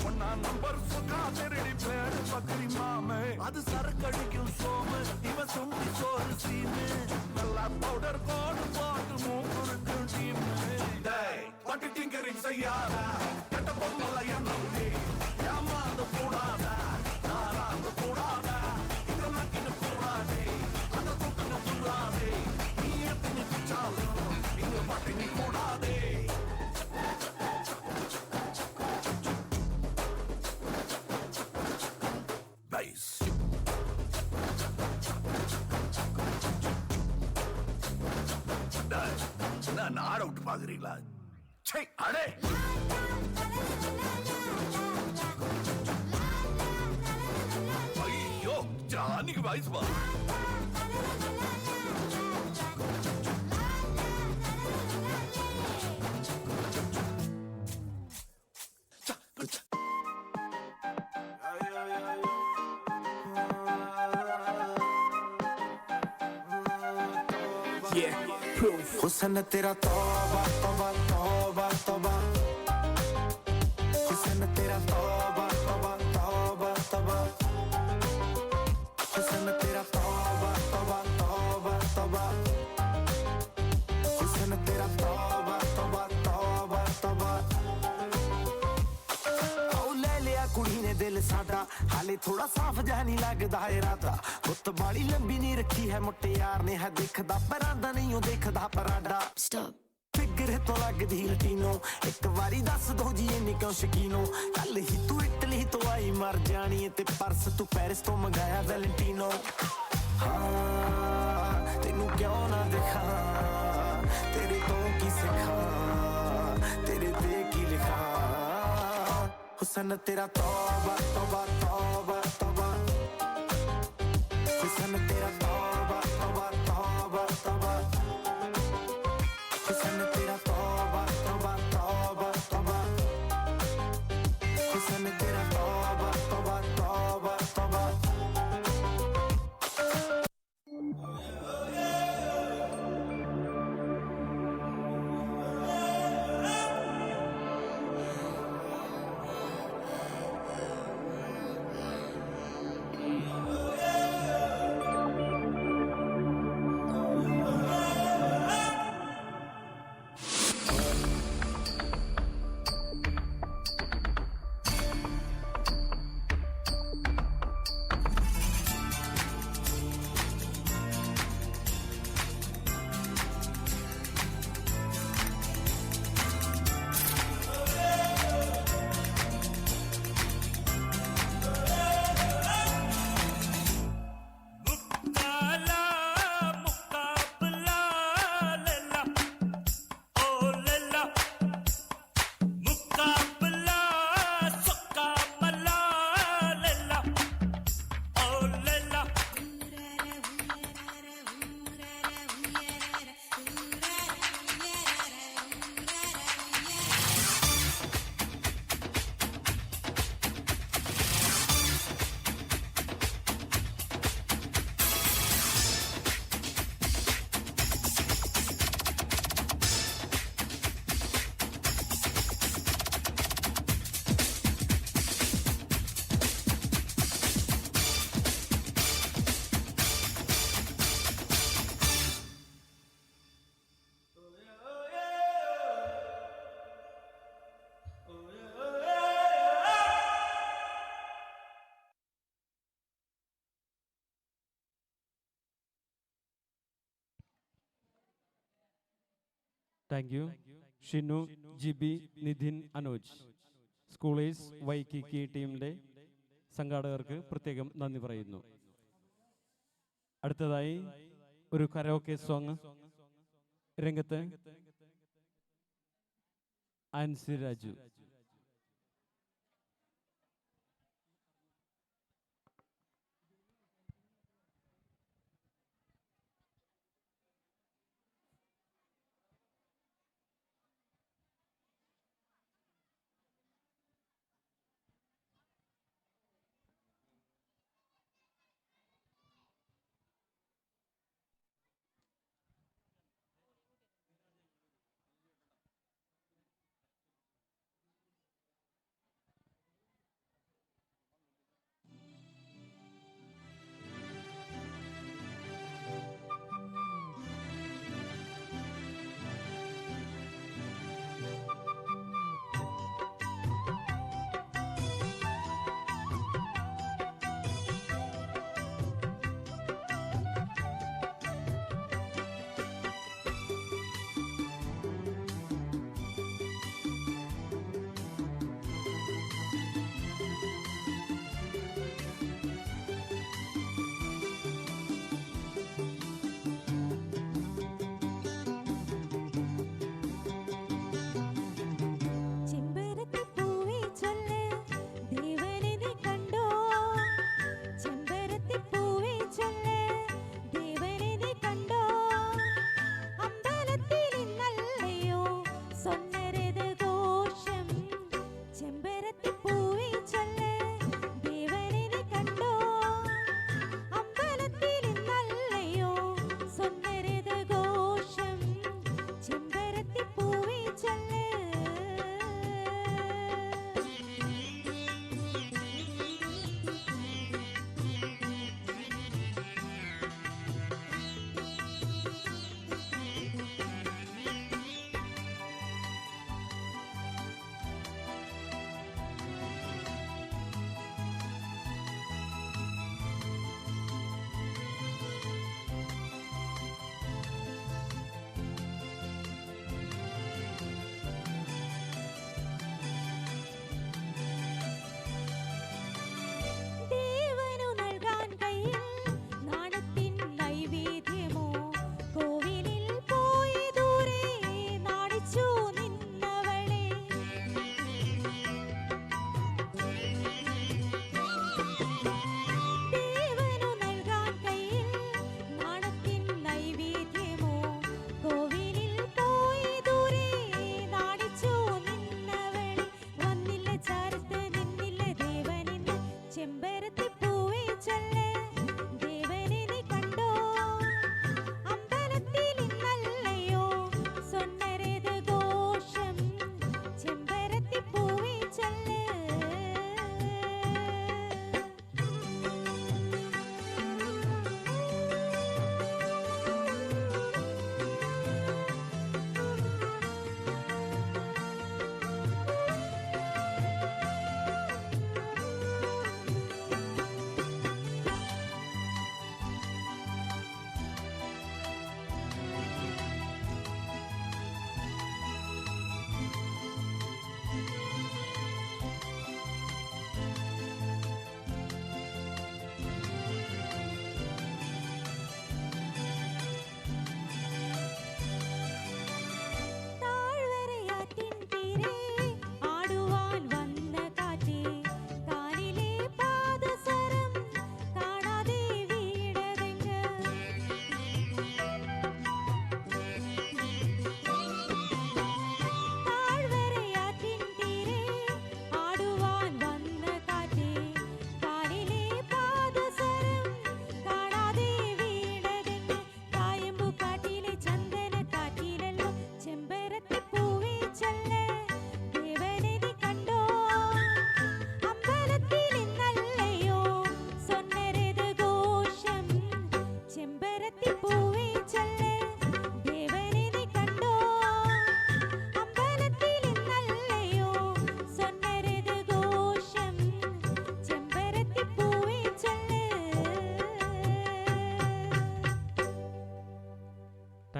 S10: ஒன்னா நம்பர் சுக்கா திருடி பேரு பக்கரி மாமே. அது சரக்கடிக்கும் சோமு, இவன் சுண்டி சோறு சீமு. நல்லா பவுடர் கோடு போட்டு மூக்குருக்கும் டீமு. பட்டு டிங்கரிங் செய்யாத, கெட்ட பொம்மல எண்ணி ஏமாந்து கூடாத, நாராந்து கூடாத. இங்க நக்கின்னு கூடாதே, அந்த தூக்குன்னு கூடாதே. நீ எத்தனை பிச்சாலும் இங்க பட்டினி கூடாதே. நான் ஆட விட்டு பாக்குறீங்களா? அடே ஐயோ ஜானிக்கு வாய்ஸ் பா. Yeah.
S5: proof. हुस्न तेरा तौबा तौबा तौबा तौबा, हुस्न तेरा तौबा तौबा तौबा तौबा, हुस्न तेरा तौबा तौबा तौबा तौबा, हुस्न तेरा तौबा तौबा तौबा तौबा। ओ ले लिया कुड़ी ने दिल साडा, हाले थोड़ा साफ जहा नहीं लगदा इरादा, गुत्त बाली लंबी नहीं रखी है मुट्टे यार ने, है दिखदा परांदा नहीं ओ देखदा पराडा। फिगर तो लगदी लटीनो, एक बारी दस दो जी इन्नी क्यों शकीनो, कल ही तू इटली तो आई मर जानी है, ते परस तू पेरिस तो मंगाया वैलेंटीनो। हाँ तेनू क्यों ना दिखा, तेरे तो की सिखा, तेरे ते की लिखा, हुस्न तेरा तौबा तौबा तौबा तौबा, हुस्न तेरा तौबा तौबा तौबा तौबा, हुस्न तेरा तौबा तौबा तौबा तौबा, हुस्न तेरा तौबा तौबा तौबा तौबा।
S1: Thank you. Shinu, Jibi, Nidhin, Anoj. Schoolers Waikiki ടീമിൻ്റെ സംഘാടകർക്ക് പ്രത്യേകം നന്ദി പറയുന്നു. അടുത്തതായി ഒരു കരോക്കെ സോങ്. രംഗത്ത് ആൻസി രാജു.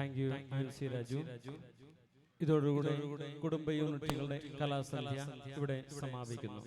S1: Thank you Ansi Raju. ഇതോടുകൂടെ കുടുംബ യൂണിറ്റുകളുടെ കലാസന്ധ്യ ഇവിടെ സമാപിക്കുന്നു.